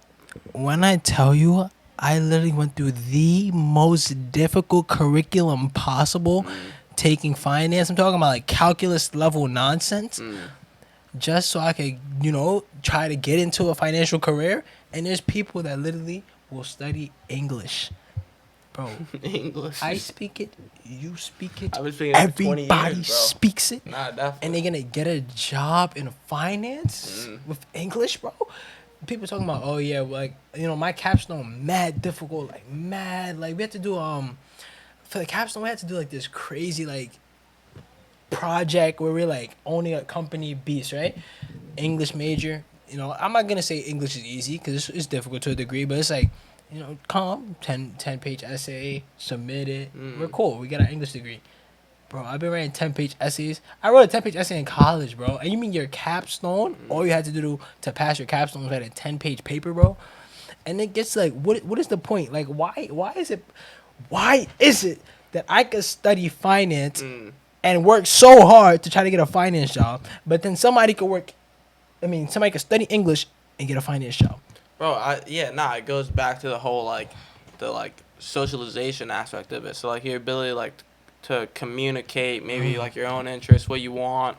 when I tell you, I literally went through the most difficult curriculum possible taking finance. I'm talking about like calculus level nonsense. Just so I could, try to get into a financial career. And there's people that literally will study English. Bro, English. I speak it, you speak it, I've been speaking it for 20 years, everybody bro. speaks it. Nah, definitely. And they're going to get a job in finance with English, bro. People talking about, oh, yeah, like, my capstone, mad difficult, like, mad. Like, we had to do, for the capstone, we had to do, like, this crazy, like, project where we're, like, owning a company beast, right? English major. I'm not going to say English is easy because it's difficult to a degree, but it's like, 10-page essay, submit it. We're cool. We got our English degree. Bro, I've been writing 10-page essays. I wrote a 10-page essay in college, bro. And you mean your capstone? All you had to do to pass your capstone was write a 10-page paper, bro? And it gets like, what is the point? Like, why is it that I could study finance and work so hard to try to get a finance job, but then somebody could study English and get a finance job? Bro, it goes back to the whole the socialization aspect of it. So like your ability to communicate, maybe like your own interests, what you want.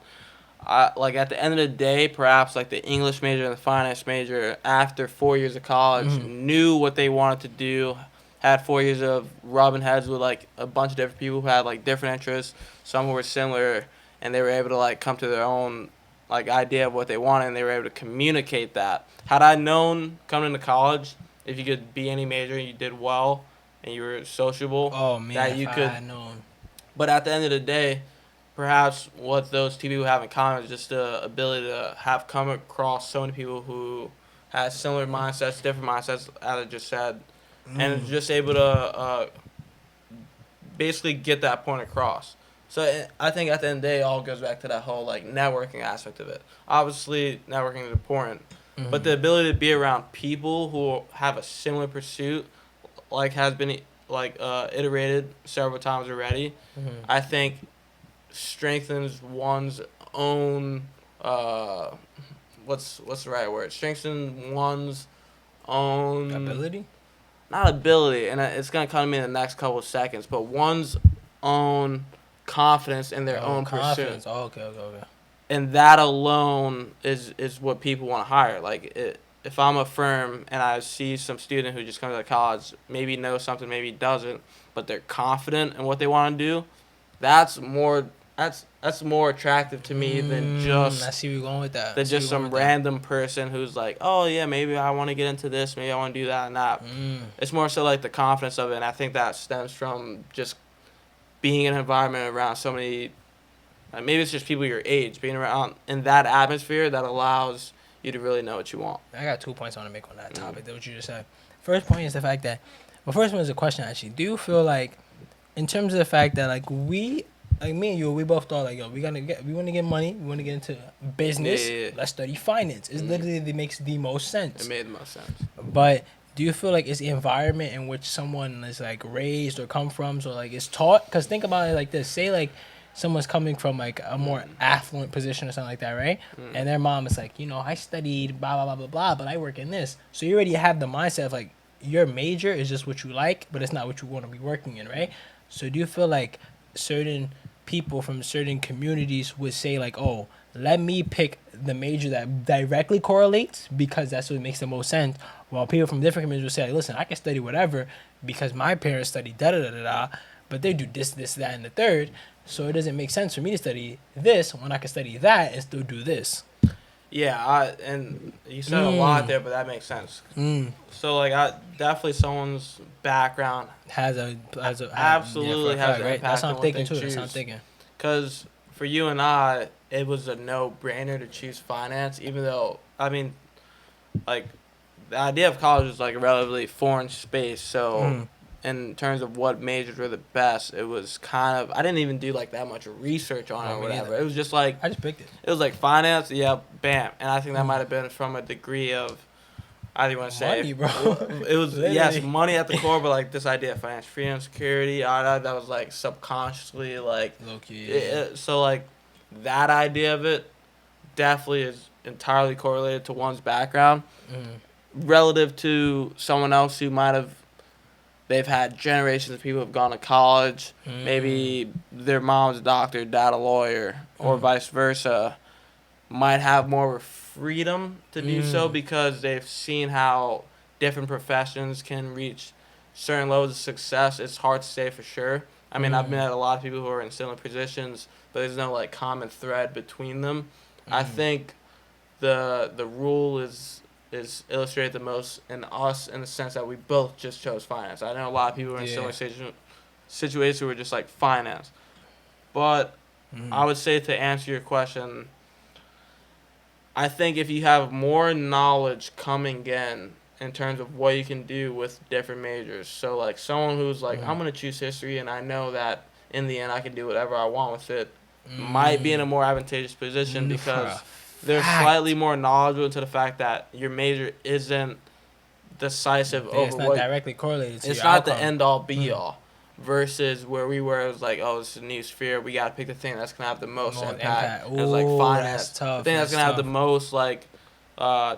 Like at the end of the day, perhaps like the English major and the finance major after 4 years of college knew what they wanted to do, had 4 years of rubbing heads with like a bunch of different people who had like different interests. Some who were similar, and they were able to like come to their own like idea of what they wanted, and they were able to communicate that. Had I known coming into college, if you could be any major and you did well and you were sociable, that you could. I known. But at the end of the day, perhaps what those two people have in common is just the ability to have come across so many people who had similar mindsets, different mindsets, as I just said, and just able to basically get that point across. So I think at the end of the day, it all goes back to that whole like networking aspect of it. Obviously, networking is important, but the ability to be around people who have a similar pursuit, like has been iterated several times already, I think strengthens one's own what's the right word? Strengthens one's own ability. Not ability, and it's gonna come to me in the next couple of seconds, but one's own confidence in their own pursuit. Oh, okay. And that alone is what people want to hire. Like, if I'm a firm and I see some student who just comes out of college, maybe knows something, maybe doesn't, but they're confident in what they want to do, that's more attractive to me than just. I see where you're going with that. Than just some random person who's like, oh yeah, maybe I want to get into this, maybe I want to do that and that. It's more so like the confidence of it, and I think that stems from just being in an environment around so many, maybe it's just people your age, being around in that atmosphere that allows you to really know what you want. I got 2 points I want to make on that topic, that what you just said. First point is the fact that, first one is a question actually. Do you feel like, in terms of the fact that like me and you, we both thought like, yo, we want to get money, we want to get into business, let's study finance. It literally makes the most sense. It made the most sense. But do you feel like it's the environment in which someone is like raised or come from, so like it's taught? Because think about it like this: say like someone's coming from like a more affluent position or something like that, right? And their mom is like, I studied blah blah blah blah blah, but I work in this. So you already have the mindset of like your major is just what you like, but it's not what you want to be working in, right? So do you feel like certain people from certain communities would say like, oh, let me pick the major that directly correlates because that's what makes the most sense, while people from different communities would say, like, listen, I can study whatever because my parents study da-da-da-da-da, but they do this, that, and the third, so it doesn't make sense for me to study this when I can study that and still do this. Yeah, and you said a lot there, but that makes sense. So, like, definitely someone's background absolutely has an impact. That's what I'm thinking too. That's what I'm thinking. Because for you and I, it was a no-brainer to choose finance, even though, I mean, like the idea of college was like a relatively foreign space. So Mm. in terms of what majors were the best, it was kind of I didn't even do like that much research on it No, or me whatever. neither. It was just like I just picked it. it was like finance, yeah, bam. And I think that Mm. might have been from a degree of I do want to say Money, bro. it was yes, Literally. money at the core, but like this idea of financial freedom, security, that was like subconsciously like Low key, yeah. so like that idea of it definitely is entirely correlated to one's background Mm. relative to someone else who might have they've had generations of people who have gone to college, Mm. maybe their mom's a doctor, dad a lawyer, or Mm. vice versa, might have more freedom to do so Mm. because they've seen how different professions can reach certain levels of success. It's hard to say for sure. I mean, I've Mm. met a lot of people who are in similar positions, but there's no like common thread between them. I Mm. think the rule is illustrated the most in us in the sense that we both just chose finance. I know a lot of people who are in Yeah. similar situations who are just like finance, but I Mm. would say to answer your question, I think if you have more knowledge coming in terms of what you can do with different majors, so like someone who's like, Mm. I'm gonna choose history and I know that in the end I can do whatever I want with it, might be in a Mm. more advantageous position For a because they're slightly fact. more knowledgeable to the fact that your major isn't decisive over It's not what directly correlated to it's your not the outcome. end all be Mm. all. Versus where we were, it was like, oh, it's a new sphere. We gotta pick the thing that's gonna have the most More impact. impact. And it's like Ooh, that's finance, the tough. thing that's That's gonna have the tough. most like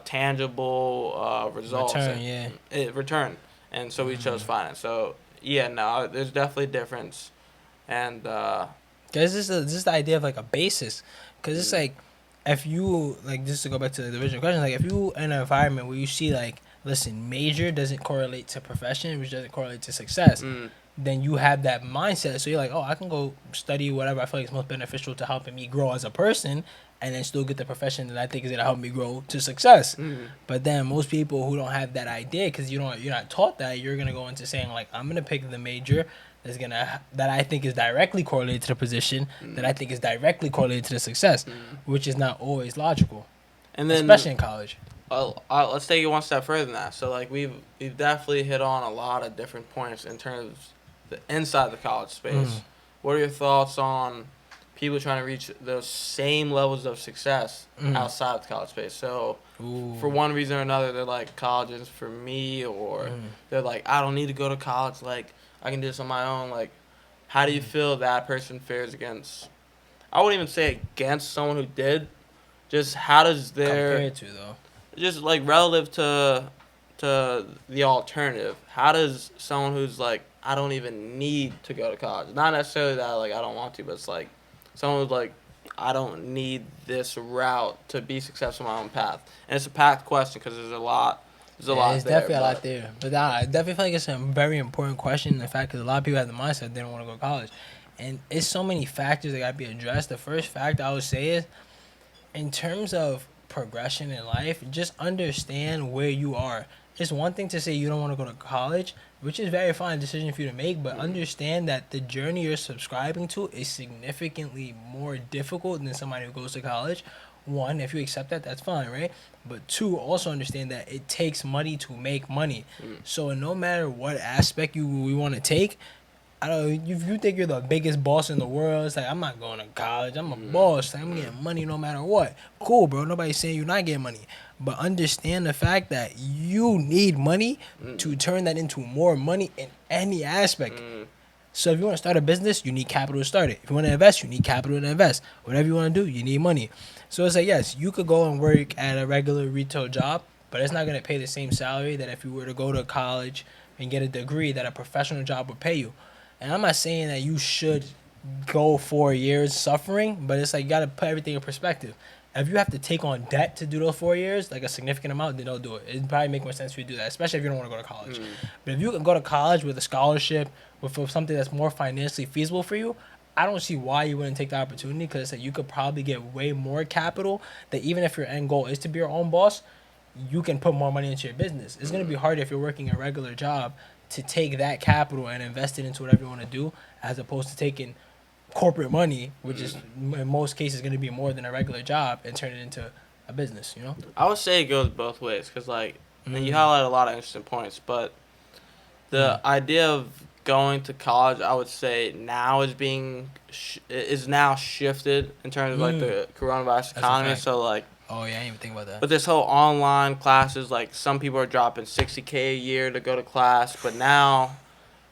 tangible results Return, yeah. return. And so we chose Mm. finance. So yeah, no, there's definitely a difference. And Cause this is the idea of like a basis. Cause it's mm, like, if you like, just to go back to the original question, like if you in an environment where you see like, listen, major doesn't correlate to profession, which doesn't correlate to success, mm, then you have that mindset. So you're like, oh, I can go study whatever I feel like is most beneficial to helping me grow as a person, and then still get the profession that I think is gonna help me grow to success. mm, But then most people who don't have that idea, because you're not taught that, you're gonna go into saying like, I'm gonna pick the major that I think is directly correlated to the position, that I mm, think is directly correlated to the success, mm. which is not always logical, And then especially in college. let's take it one step further than that. So like we've definitely hit on a lot of different points in terms of the inside the college Mm. space. What are your thoughts on people trying to reach those same levels of success Mm. outside of the college space? So Ooh. for one reason or another, they're like college is for me, or Mm. they're like I don't need to go to college. Like I can do this on my own. Like how do you feel that person fares against? I wouldn't even say against someone who did. Just how does their Compared to though. just like relative to the alternative, how does someone who's like I don't even need to go to college, not necessarily that like I don't want to, but it's like someone who's like I don't need this route to be successful on my own path, and it's a path question because there's a Yeah, lot it's there, definitely a lot but there. But I definitely feel like it's a very important question. The fact that a lot of people have the mindset they don't want to go to college, and it's so many factors that got to be addressed. The first factor I would say is, in terms of progression in life, just understand where you are. It's one thing to say you don't want to go to college, which is a very fine decision for you to make, but mm, understand that the journey you're subscribing to is significantly more difficult than somebody who goes to college. One, if you accept that, that's fine, right? But two, also understand that it takes money to make money. mm, So no matter what aspect we want to take, I don't. If you think you're the biggest boss in the world, it's like I'm not going to college. I'm a mm, boss. Like, I'm mm, getting money no matter what. Cool, bro. Nobody's saying you're not getting money, but understand the fact that you need money mm, to turn that into more money in any aspect. mm, So if you want to start a business, you need capital to start it. If you want to invest, you need capital to invest. Whatever you want to do, you need money. So it's like, yes, you could go and work at a regular retail job, but it's not going to pay the same salary that if you were to go to college and get a degree that a professional job would pay you. And I'm not saying that you should go 4 years suffering, but it's like you got to put everything in perspective. If you have to take on debt to do those 4 years, like a significant amount, then don't do it. It'd probably make more sense for you to do that, especially if you don't want to go to college. mm, But if you can go to college with a scholarship, with something that's more financially feasible for you, I don't see why you wouldn't take the opportunity, because it's like you could probably get way more capital that even if your end goal is to be your own boss, you can put more money into your business. It's going to be harder if you're working a regular job to take that capital and invest it into whatever you want to do, as opposed to taking corporate money, which is in most cases going to be more than a regular job, and turn it into a business, you know? I would say it goes both ways because, like, and you Mm. highlight a lot of interesting points, but the idea of going to college, I would say now is now shifted in terms of like the coronavirus economy. So like, Oh yeah, I didn't even think about that. but this whole online classes, like some people are dropping $60K a year to go to class, but now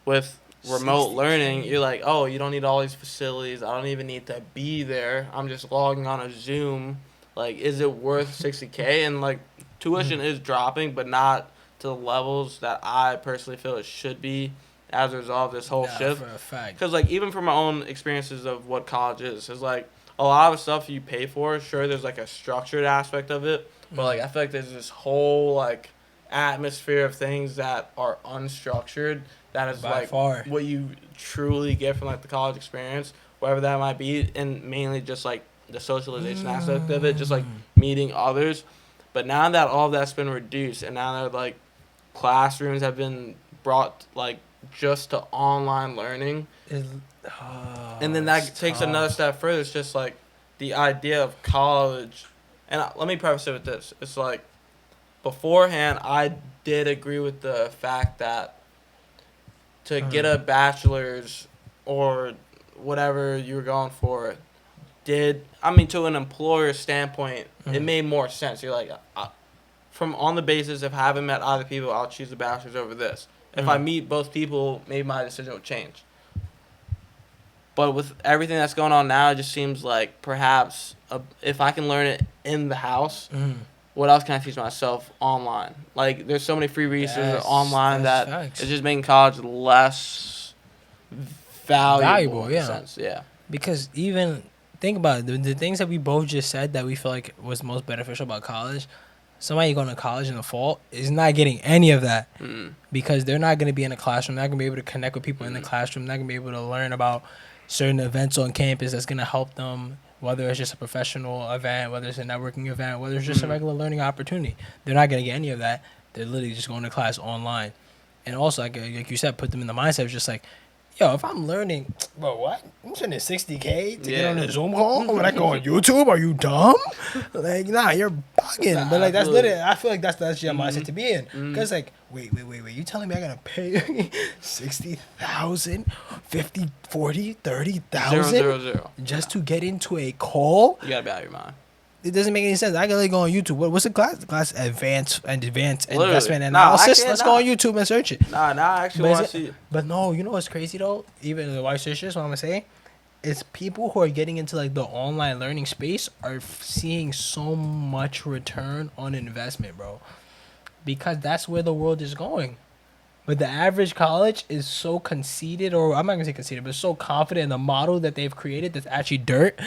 with remote 60K. learning, you're like, oh, you don't need all these facilities. I don't even need to be there. I'm just logging on a Zoom. Like, is it worth 60K? And like, tuition is dropping, but not to the levels that I personally feel it should be as a result of this whole shift. For a fact. Because like, even from my own experiences of what college is like a lot of stuff you pay for. Sure, there's like a structured aspect of it, but like I feel like there's this whole like atmosphere of things that are unstructured that is By like far. what you truly get from like the college experience, whatever that might be, and mainly just like the socialization aspect of it, just like meeting others. But now that all of that's been reduced, and now that like classrooms have been brought like just to online learning, and then that takes another step further. It's just like the idea of college, and let me preface it with this: it's like beforehand, I did agree with the fact that to get a bachelor's or whatever you were going for, to an employer standpoint, it made more sense. You're like, from on the basis of having met other people, I'll choose the bachelor's over this. If I meet both people, maybe my decision will change. But with everything that's going on now, it just seems like perhaps if I can learn it in the house, what else can I teach myself online? Like, there's so many free resources online that facts. it's just making college less valuable in a yeah. sense. Yeah. Because even think about it, the things that we both just said that we feel like was most beneficial about college. Somebody going to college in the fall is not getting any of that because they're not going to be in a classroom. They're not going to be able to connect with people in the classroom. They're not going to be able to learn about certain events on campus that's going to help them, whether it's just a professional event, whether it's a networking event, whether it's just a regular learning opportunity. They're not going to get any of that. They're literally just going to class online. And also, like you said, put them in the mindset of just like, yo, if I'm learning, bro, what? I'm spending $60K to get on a Zoom call when I go on YouTube? Are you dumb? Like, nah, you're bugging. Nah, but like, that's absolutely. literally, I feel like that's your mindset to be in. Because like, wait, you telling me I gotta pay 60,000, 50, 40, 30,000 000. just to get into a call? You gotta be out of your mind. It doesn't make any sense. I gotta go on YouTube. What's the class? The class advanced Literally. investment Nah, analysis. actually, Let's go on YouTube and search it. Nah, I actually want to see. But no, you know what's crazy though? Even the white search this, what I'm gonna say, is people who are getting into like the online learning space are seeing so much return on investment, bro. Because that's where the world is going. But the average college is so conceited, or I'm not gonna say conceited, but so confident in the model that they've created that's actually dirt.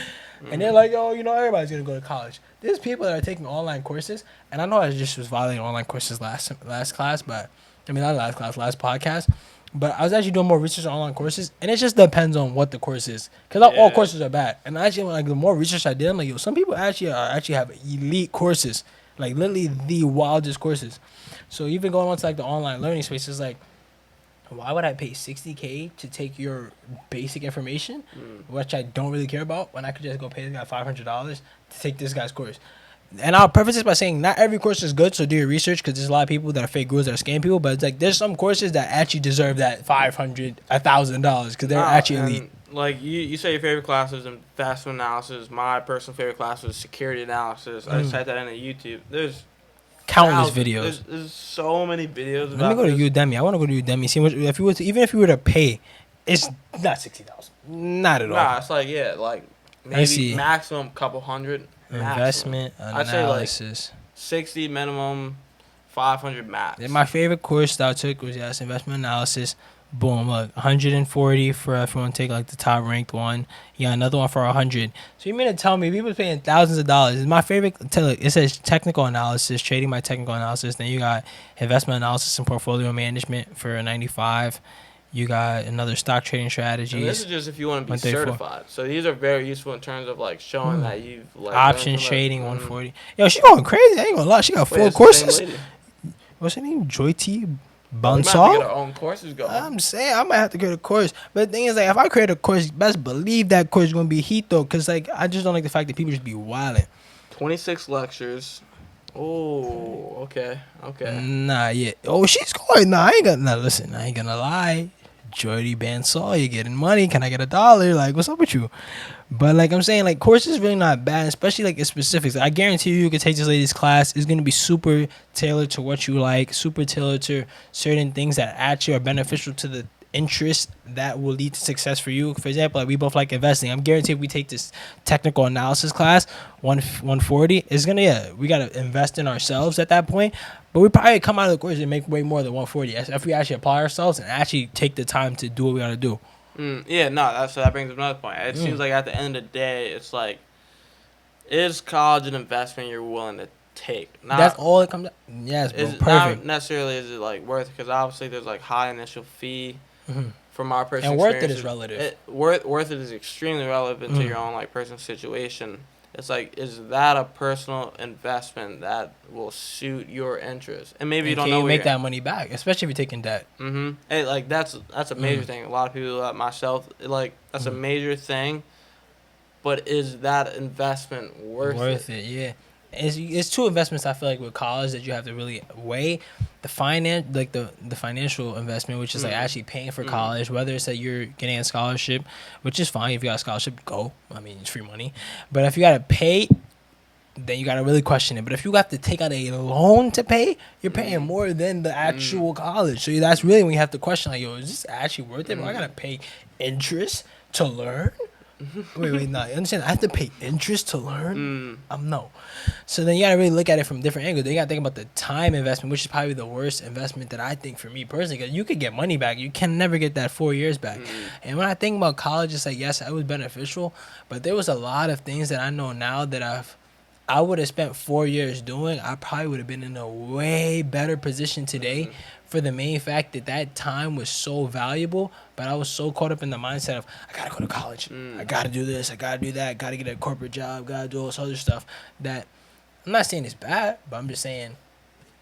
And they're like, oh, you know, everybody's gonna go to college. There's people that are taking online courses, and I know I just was violating online courses last class, but I mean not last class, last podcast. But I was actually doing more research on online courses, and it just depends on what the course is, because not all courses are bad. And actually, like the more research I did, I'm like, yo, some people actually have elite courses, like literally the wildest courses. So even going on to like the online learning space is like, why would I pay $60K to take your basic information, which I don't really care about, when I could just go pay this guy $500 to take this guy's course? And I'll preface this by saying not every course is good, so do your research, because there's a lot of people that are fake gurus that are scam people. But it's like there's some courses that actually deserve that $500, $1,000 because they're actually elite. Like you say, your favorite class is investment analysis. My personal favorite class was security analysis. I just typed that into YouTube. There's Countless videos. There's so many videos. Let me go to Udemy. I want to go to Udemy. See what, even if you were to pay, it's not 60,000. Not at all. Nah, it's like like maybe maximum couple hundred. Investment analysis. I'd say like 60 minimum, 500 max. Yeah, my favorite course that I took was investment analysis. Boom, look, 140 for if you want to take like the top ranked one. Yeah, another one for 100. So you mean to tell me people paying thousands of dollars? It's my favorite. It says technical analysis, trading by technical analysis. Then you got investment analysis and portfolio management for 95. You got another stock trading strategies. And this is just if you want to be certified. So these are very useful in terms of like showing that you've like options trading 140. Yo, she going crazy. I ain't gonna lie. She got 4 courses. What's her name? Joy T. Bansal? We might have to get our own courses going. I'm saying I might have to create a course. But the thing is, like, if I create a course, best believe that course is gonna be heat though, cause like I just don't like the fact that people just be wilding. 26 lectures. Oh, okay, okay. Nah, yeah. Oh, she's going. Nah, I ain't gonna. Nah, listen, I ain't gonna lie. Jordy Bansall, you're getting money. Can I get $1? Like, what's up with you? But like I'm saying, like course is really not bad, especially like in specifics. I guarantee you could take this lady's class. It's gonna be super tailored to what you like, super tailored to certain things that actually are beneficial to the interest that will lead to success for you. For example, like we both like investing. I'm guaranteed if we take this technical analysis class, 140, is gonna we gotta invest in ourselves at that point. But we probably come out of the course and make way more than 140 if we actually apply ourselves and actually take the time to do what we gotta do. Yeah, no, that brings up another point. It seems like at the end of the day, it's like, is college an investment you're willing to take? That's all it comes. Yes, bro. Perfect. Not necessarily is it like worth it, because obviously there's like high initial fee from our personal And worth it experiences. is relative. Worth it is extremely relevant to your own like personal situation. It's like, is that a personal investment that will suit your interest? And maybe you don't know. Can you make that money back, especially if you're taking debt? Hey, like that's a major thing. A lot of people, like myself, like that's a major thing. But is that investment worth it? Yeah. It's two investments I feel like with college that you have to really weigh. The financial investment, which is like actually paying for college, whether it's that you're getting a scholarship, which is fine. If you got a scholarship, go. I mean, it's free money. But if you got to pay, then you got to really question it. But if you have to take out a loan to pay, you're paying more than the actual college. So that's really when you have to question, like, yo, is this actually worth it? Bro, I got to pay interest to learn? wait, no. You understand? I have to pay interest to learn? No. So then you gotta really look at it from different angles. Then you gotta think about the time investment, which is probably the worst investment that I think for me personally. Because you could get money back, you can never get that 4 years back. And when I think about college, it's like, yes, it was beneficial, but there was a lot of things that I know now that I would have spent 4 years doing. I probably would have been in a way better position today. For the main fact that time was so valuable, but I was so caught up in the mindset of, I gotta go to college, I gotta do this, I gotta do that, gotta get a corporate job, gotta do all this other stuff, that I'm not saying it's bad, but I'm just saying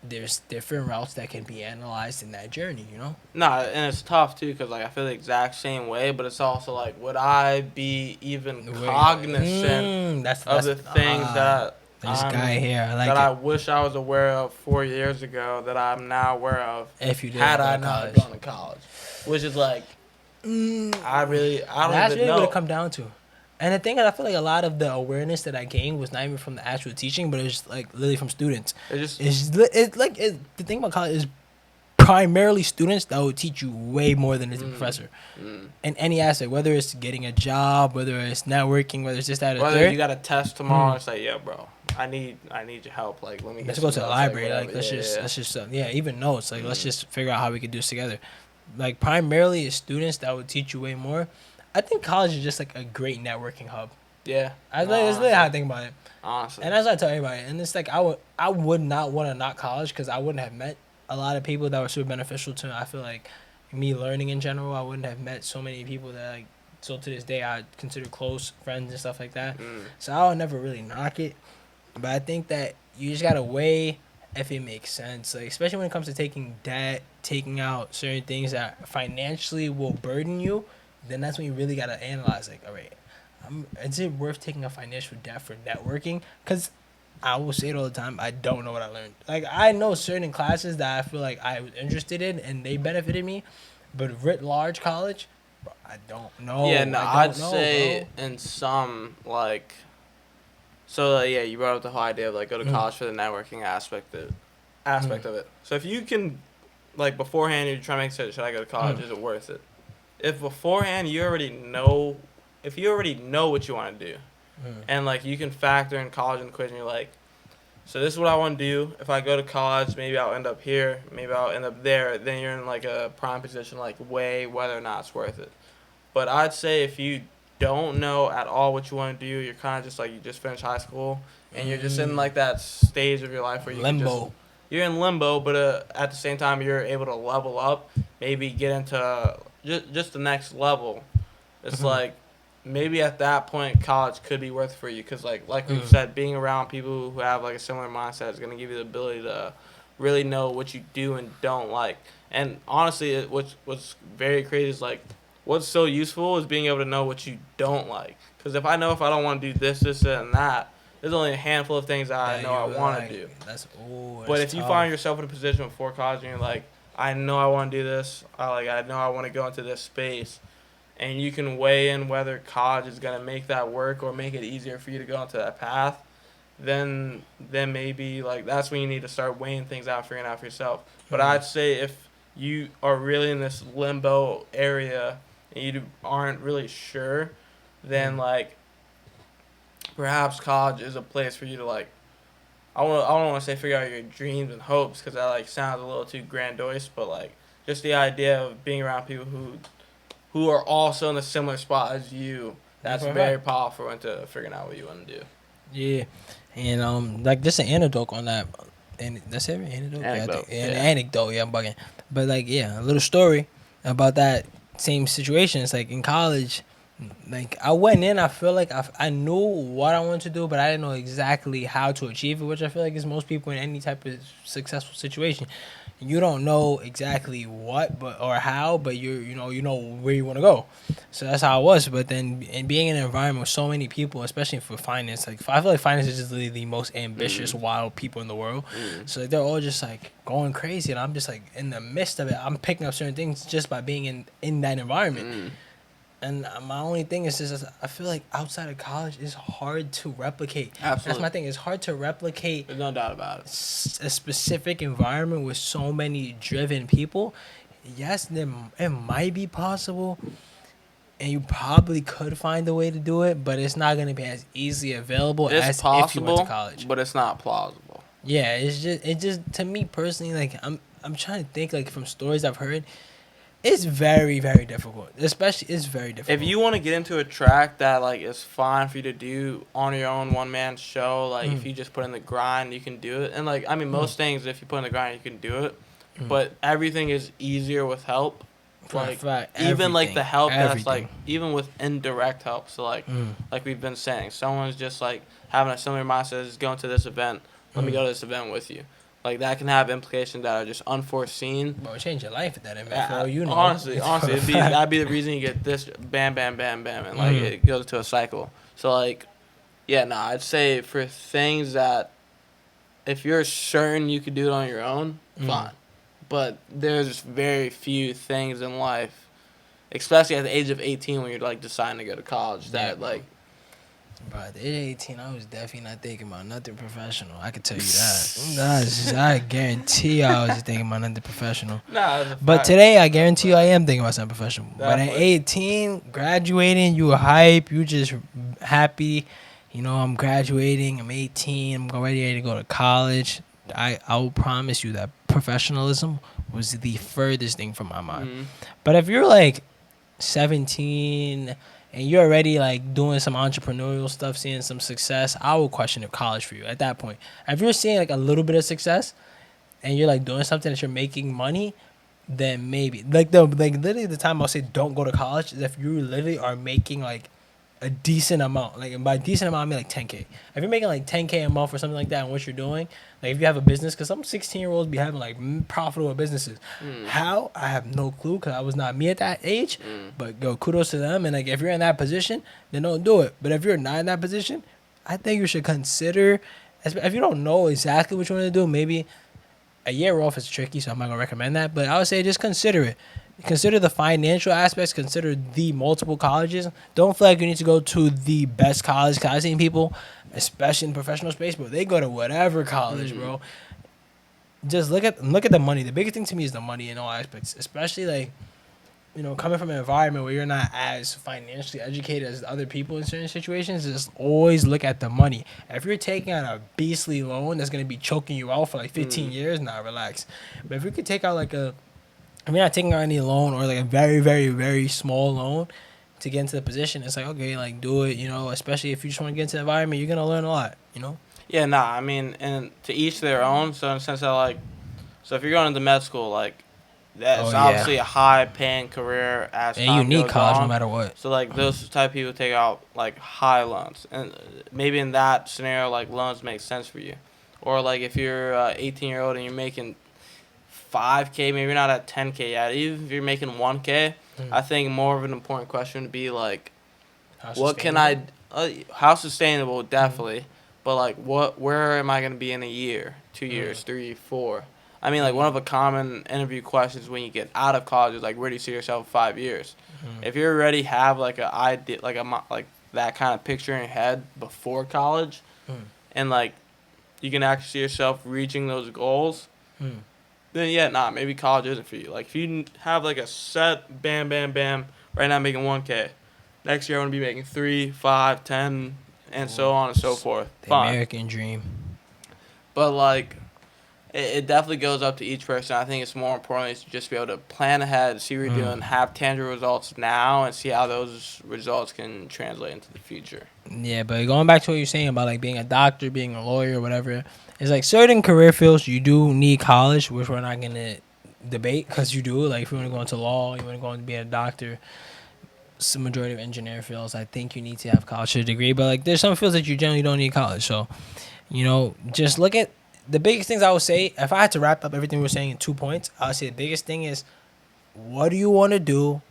there's different routes that can be analyzed in that journey, you know? Nah, and it's tough too, because like I feel the exact same way, but it's also like, would I be even cognizant of the things that this guy here, I like that I wish I was aware of 4 years ago that I'm now aware of if you did had I not gone to college, which is like, I don't that's even really know. what it come down to. And the thing is, I feel like a lot of the awareness that I gained was not even from the actual teaching, but it was like literally from students. The thing about college is primarily students that will teach you way more than is a professor in any aspect, whether it's getting a job, whether it's networking, whether it's just that. Whether you got a test tomorrow, it's like, yeah, bro, I need your help. Like, let me. Let's go to the library. Like, let's just even notes. Like, let's just figure out how we could do this together. Like, primarily it's students that would teach you way more. I think college is just like a great networking hub. Yeah, that's literally how I think about it. Honestly, and that's what I tell everybody. And it's like I would not want to knock college because I wouldn't have met a lot of people that were super beneficial to me. I feel like me learning in general, I wouldn't have met so many people that like so to this day I consider close friends and stuff like that. So I would never really knock it. But I think that you just gotta weigh if it makes sense. Like especially when it comes to taking debt, taking out certain things that financially will burden you, then that's when you really gotta analyze like, all right, is it worth taking a financial debt for networking? Because I will say it all the time, I don't know what I learned. Like, I know certain classes that I feel like I was interested in and they benefited me, but writ large college, bro, I don't know. Yeah, no, I'd say in some, like, so, yeah, you brought up the whole idea of, like, go to college for the networking aspect of it. So if you can, like, beforehand, you're trying to make sense, should I go to college? Is it worth it? If beforehand you already know what you want to do, and like you can factor in college in the equation, you're like, so this is what I want to do. If I go to college, maybe I'll end up here, maybe I'll end up there. Then you're in like a prime position, like weigh whether or not it's worth it. But I'd say if you don't know at all what you want to do, you're kind of just like, you just finished high school and you're just in like that stage of your life where you're in limbo, but at the same time you're able to level up, maybe get into just the next level. It's like, maybe at that point college could be worth it for you, because like we've said, being around people who have like a similar mindset is going to give you the ability to really know what you do and don't like. And honestly, what's very crazy is like, what's so useful is being able to know what you don't like. Because if I don't want to do this and that, there's only a handful of things that I know I want to do. But if you find yourself in a position before college and you're like, I know I want to do this, I know I want to go into this space, and you can weigh in whether college is gonna make that work or make it easier for you to go into that path, then maybe like that's when you need to start weighing things out, figuring out for yourself. But I'd say if you are really in this limbo area and you aren't really sure, then like perhaps college is a place for you to like. I don't want to say figure out your dreams and hopes because that like sounds a little too grandiose, but like just the idea of being around people who are also in a similar spot as you. That's very powerful into figuring out what you want to do. Yeah, and like just an anecdote on that, and that's it. Anecdote. An anecdote. Yeah, I'm bugging. But like, yeah, a little story about that same situation. It's like in college, like I went in. I feel like I knew what I wanted to do, but I didn't know exactly how to achieve it. Which I feel like is most people in any type of successful situation. You don't know exactly what, or how, but you know where you want to go. So that's how it was. But then, and being in an environment with so many people, especially for finance, like I feel like finance is just the most ambitious, wild people in the world. So like, they're all just like going crazy, and I'm just like in the midst of it. I'm picking up certain things just by being in that environment. And my only thing is just I feel like outside of college it's hard to replicate. Absolutely. That's my thing. It's hard to replicate. There's no doubt about it. A specific environment with so many driven people. Yes, it might be possible, and you probably could find a way to do it, but it's not going to be as easily available as if you went to college. But it's not plausible. Yeah, it just to me personally, like I'm trying to think like from stories I've heard. It's very, very difficult. Especially, it's very difficult. If you want to get into a track that like is fine for you to do on your own one-man show, like if you just put in the grind, you can do it. And like I mean, most things, if you put in the grind, you can do it. But everything is easier with help. Like even like the help that's like even with indirect help. So like we've been saying, someone's just like having a similar mindset as going to this event. Let me go to this event with you. Like, that can have implications that are just unforeseen. Bro, it changed your life at that event, for all you know. Honestly, that'd be the reason you get this bam, bam, bam, bam, and, like, it goes to a cycle. So, like, yeah, I'd say for things that if you're certain you could do it on your own, fine. But there's very few things in life, especially at the age of 18 when you're, like, deciding to go to college, that, like... Bro, at the age of 18, I was definitely not thinking about nothing professional. I can tell you that. I guarantee I was thinking about nothing professional. But today, I guarantee you I am thinking about something professional. But at 18, graduating, you were hype. You just happy. You know, I'm graduating. I'm 18. I'm ready to go to college. I will promise you that professionalism was the furthest thing from my mind. But if you're like 17... and you're already like doing some entrepreneurial stuff, seeing some success, I would question if college for you at that point. If you're seeing like a little bit of success and you're like doing something that you're making money, then maybe literally the time I'll say don't go to college is if you literally are making like a decent amount. Like by decent amount I mean like 10K. If you're making like 10K a month or something like that and what you're doing, like if you have a business, because some 16-year-olds be having like profitable businesses. How? I have no clue because I was not me at that age. But yo, kudos to them. And like if you're in that position, then don't do it. But if you're not in that position, I think you should consider, if you don't know exactly what you want to do, maybe a year off is tricky, so I'm not going to recommend that. But I would say just consider it. Consider the financial aspects. Consider the multiple colleges. Don't feel like you need to go to the best college. Because I've seen people, especially in the professional space, but they go to whatever college, bro. Just look at the money. The biggest thing to me is the money in all aspects. Especially like, you know, coming from an environment where you're not as financially educated as other people in certain situations. Just always look at the money. If you're taking out a beastly loan that's gonna be choking you out for like 15 years, relax. But if you could take out like if you're not taking out any loan or like a very, very, very small loan to get into the position, it's like, okay, like do it, you know, especially if you just want to get into the environment, you're going to learn a lot, you know? Yeah, I mean, and to each their own. So in the sense that like, so if you're going into med school, like that's obviously a high paying career as time and you need goes college on. no matter what. So like those type of people take out like high loans. And maybe in that scenario, like loans make sense for you. Or like if you're 18-year-old and you're making 5K, maybe you're not at 10K yet. Even if you're making 1K, I think more of an important question would be like, what can I? How sustainable? Definitely, but like where am I gonna be in a year, 2 years, 3, 4? I mean, like one of the common interview questions when you get out of college is like, where do you see yourself in 5 years? If you already have like a idea, like that kind of picture in your head before college, and like you can actually see yourself reaching those goals, then yeah, maybe college isn't for you. Like if you have like a set, bam, bam, bam, right now I'm making 1K, next year I want to be making 3, 5, 10, and so on and so forth. The Fine, American dream. but like it definitely goes up to each person. I think it's more important to just be able to plan ahead, see what you're doing, have tangible results now, and see how those results can translate into the future. Yeah, but going back to what you're saying about like being a doctor, being a lawyer, whatever, it's like certain career fields you do need college, which we're not gonna debate because you do. Like if you want to go into law, you want to go into being a doctor. Some majority of engineer fields, I think you need to have college degree. But like there's some fields that you generally don't need college. So, just look at the biggest things I would say. If I had to wrap up everything we're saying in 2 points, I would say the biggest thing is, what do you want to do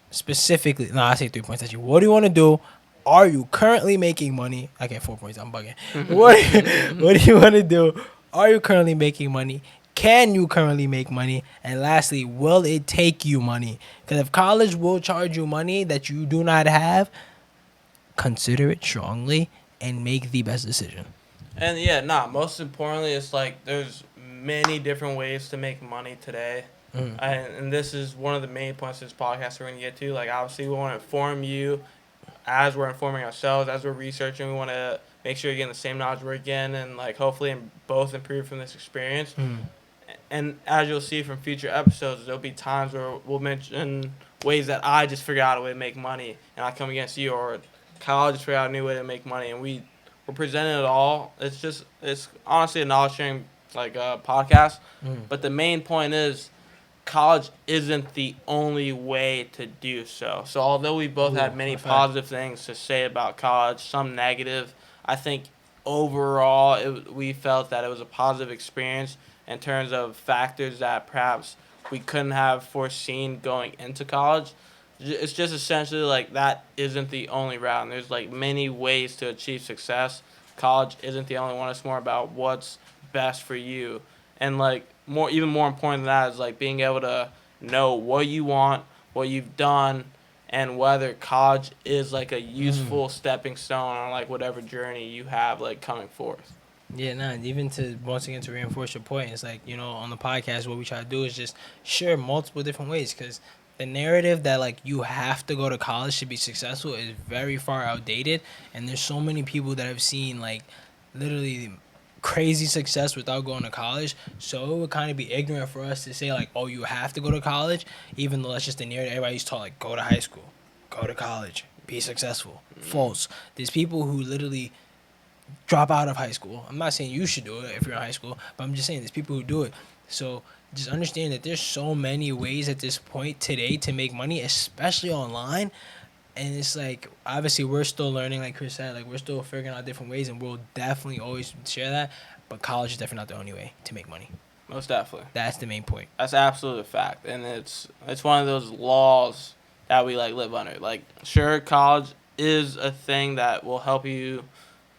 specifically? No, I say 3 points actually. What do you want to do? Are you currently making money? I get 4 points. I'm bugging. What do you want to do? Are you currently making money? Can you currently make money? And lastly, will it take you money? Because if college will charge you money that you do not have, consider it strongly and make the best decision. And yeah, most importantly, it's like there's many different ways to make money today. And this is one of the main points of this podcast we're going to get to. Like, obviously, we want to inform you as we're informing ourselves, as we're researching. We want to make sure you're getting the same knowledge we're getting and, like, hopefully both improve from this experience. And as you'll see from future episodes, there'll be times where we'll mention ways that I just figured out a way to make money and I come against you, or college just figured out a new way to make money, and we're presenting it all. It's honestly a knowledge sharing podcast. But the main point is college isn't the only way to do so. So although we both had many positive things to say about college, some negative, I think overall we felt that it was a positive experience in terms of factors that perhaps we couldn't have foreseen going into college. It's just essentially like that isn't the only route. And there's like many ways to achieve success. College isn't the only one. It's more about what's best for you. And like even more important than that is like being able to know what you want, what you've done, and whether college is like a useful stepping stone on like whatever journey you have like coming forth. Yeah, even to once again to reinforce your point, it's like on the podcast what we try to do is just share multiple different ways, because the narrative that like you have to go to college to be successful is very far outdated, and there's so many people that have seen like literally crazy success without going to college. So it would kind of be ignorant for us to say like, oh, you have to go to college, even though that's just the narrative everybody's taught, like go to high school, go to college, be successful. False. There's people who literally drop out of high school. I'm not saying you should do it if you're in high school, but I'm just saying there's people who do it. So just understand that there's so many ways at this point today to make money, especially online. And it's like, obviously we're still learning, like Chris said, like we're still figuring out different ways, and we'll definitely always share that. But college is definitely not the only way to make money. Most definitely. That's the main point. That's absolutely a fact. And it's one of those laws that we like live under. Like, sure, college is a thing that will help you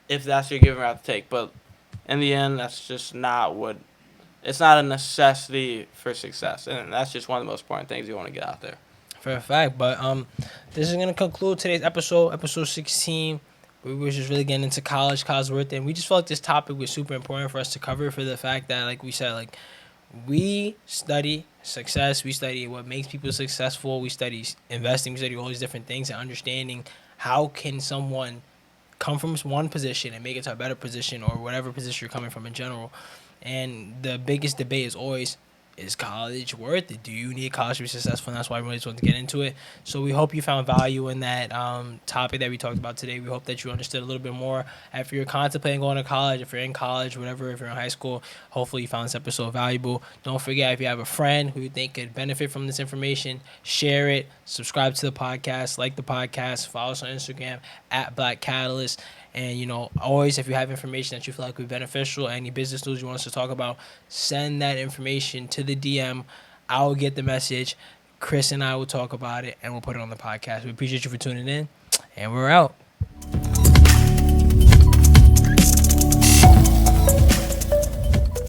if that's your given route to take. But in the end, that's just not it's not a necessity for success. And that's just one of the most important things you want to get out there. For a fact. But this is going to conclude today's episode 16. We were just really getting into college worth it. And we just felt like this topic was super important for us to cover, for the fact that, like we said, like we study success. We study what makes people successful. We study investing. We study all these different things, and understanding how can someone come from one position and make it to a better position, or whatever position you're coming from in general. And the biggest debate is always, is college worth it? Do you need college to be successful? And that's why I really just want to get into it. So we hope you found value in that topic that we talked about today. We hope that you understood a little bit more. If you're contemplating going to college, if you're in college, whatever, if you're in high school, hopefully you found this episode valuable. Don't forget, if you have a friend who you think could benefit from this information, share it, subscribe to the podcast, like the podcast, follow us on Instagram at Blackatalyst. And, always, if you have information that you feel like would be beneficial, any business news you want us to talk about, send that information to the DM. I will get the message. Chris and I will talk about it, and we'll put it on the podcast. We appreciate you for tuning in, and we're out.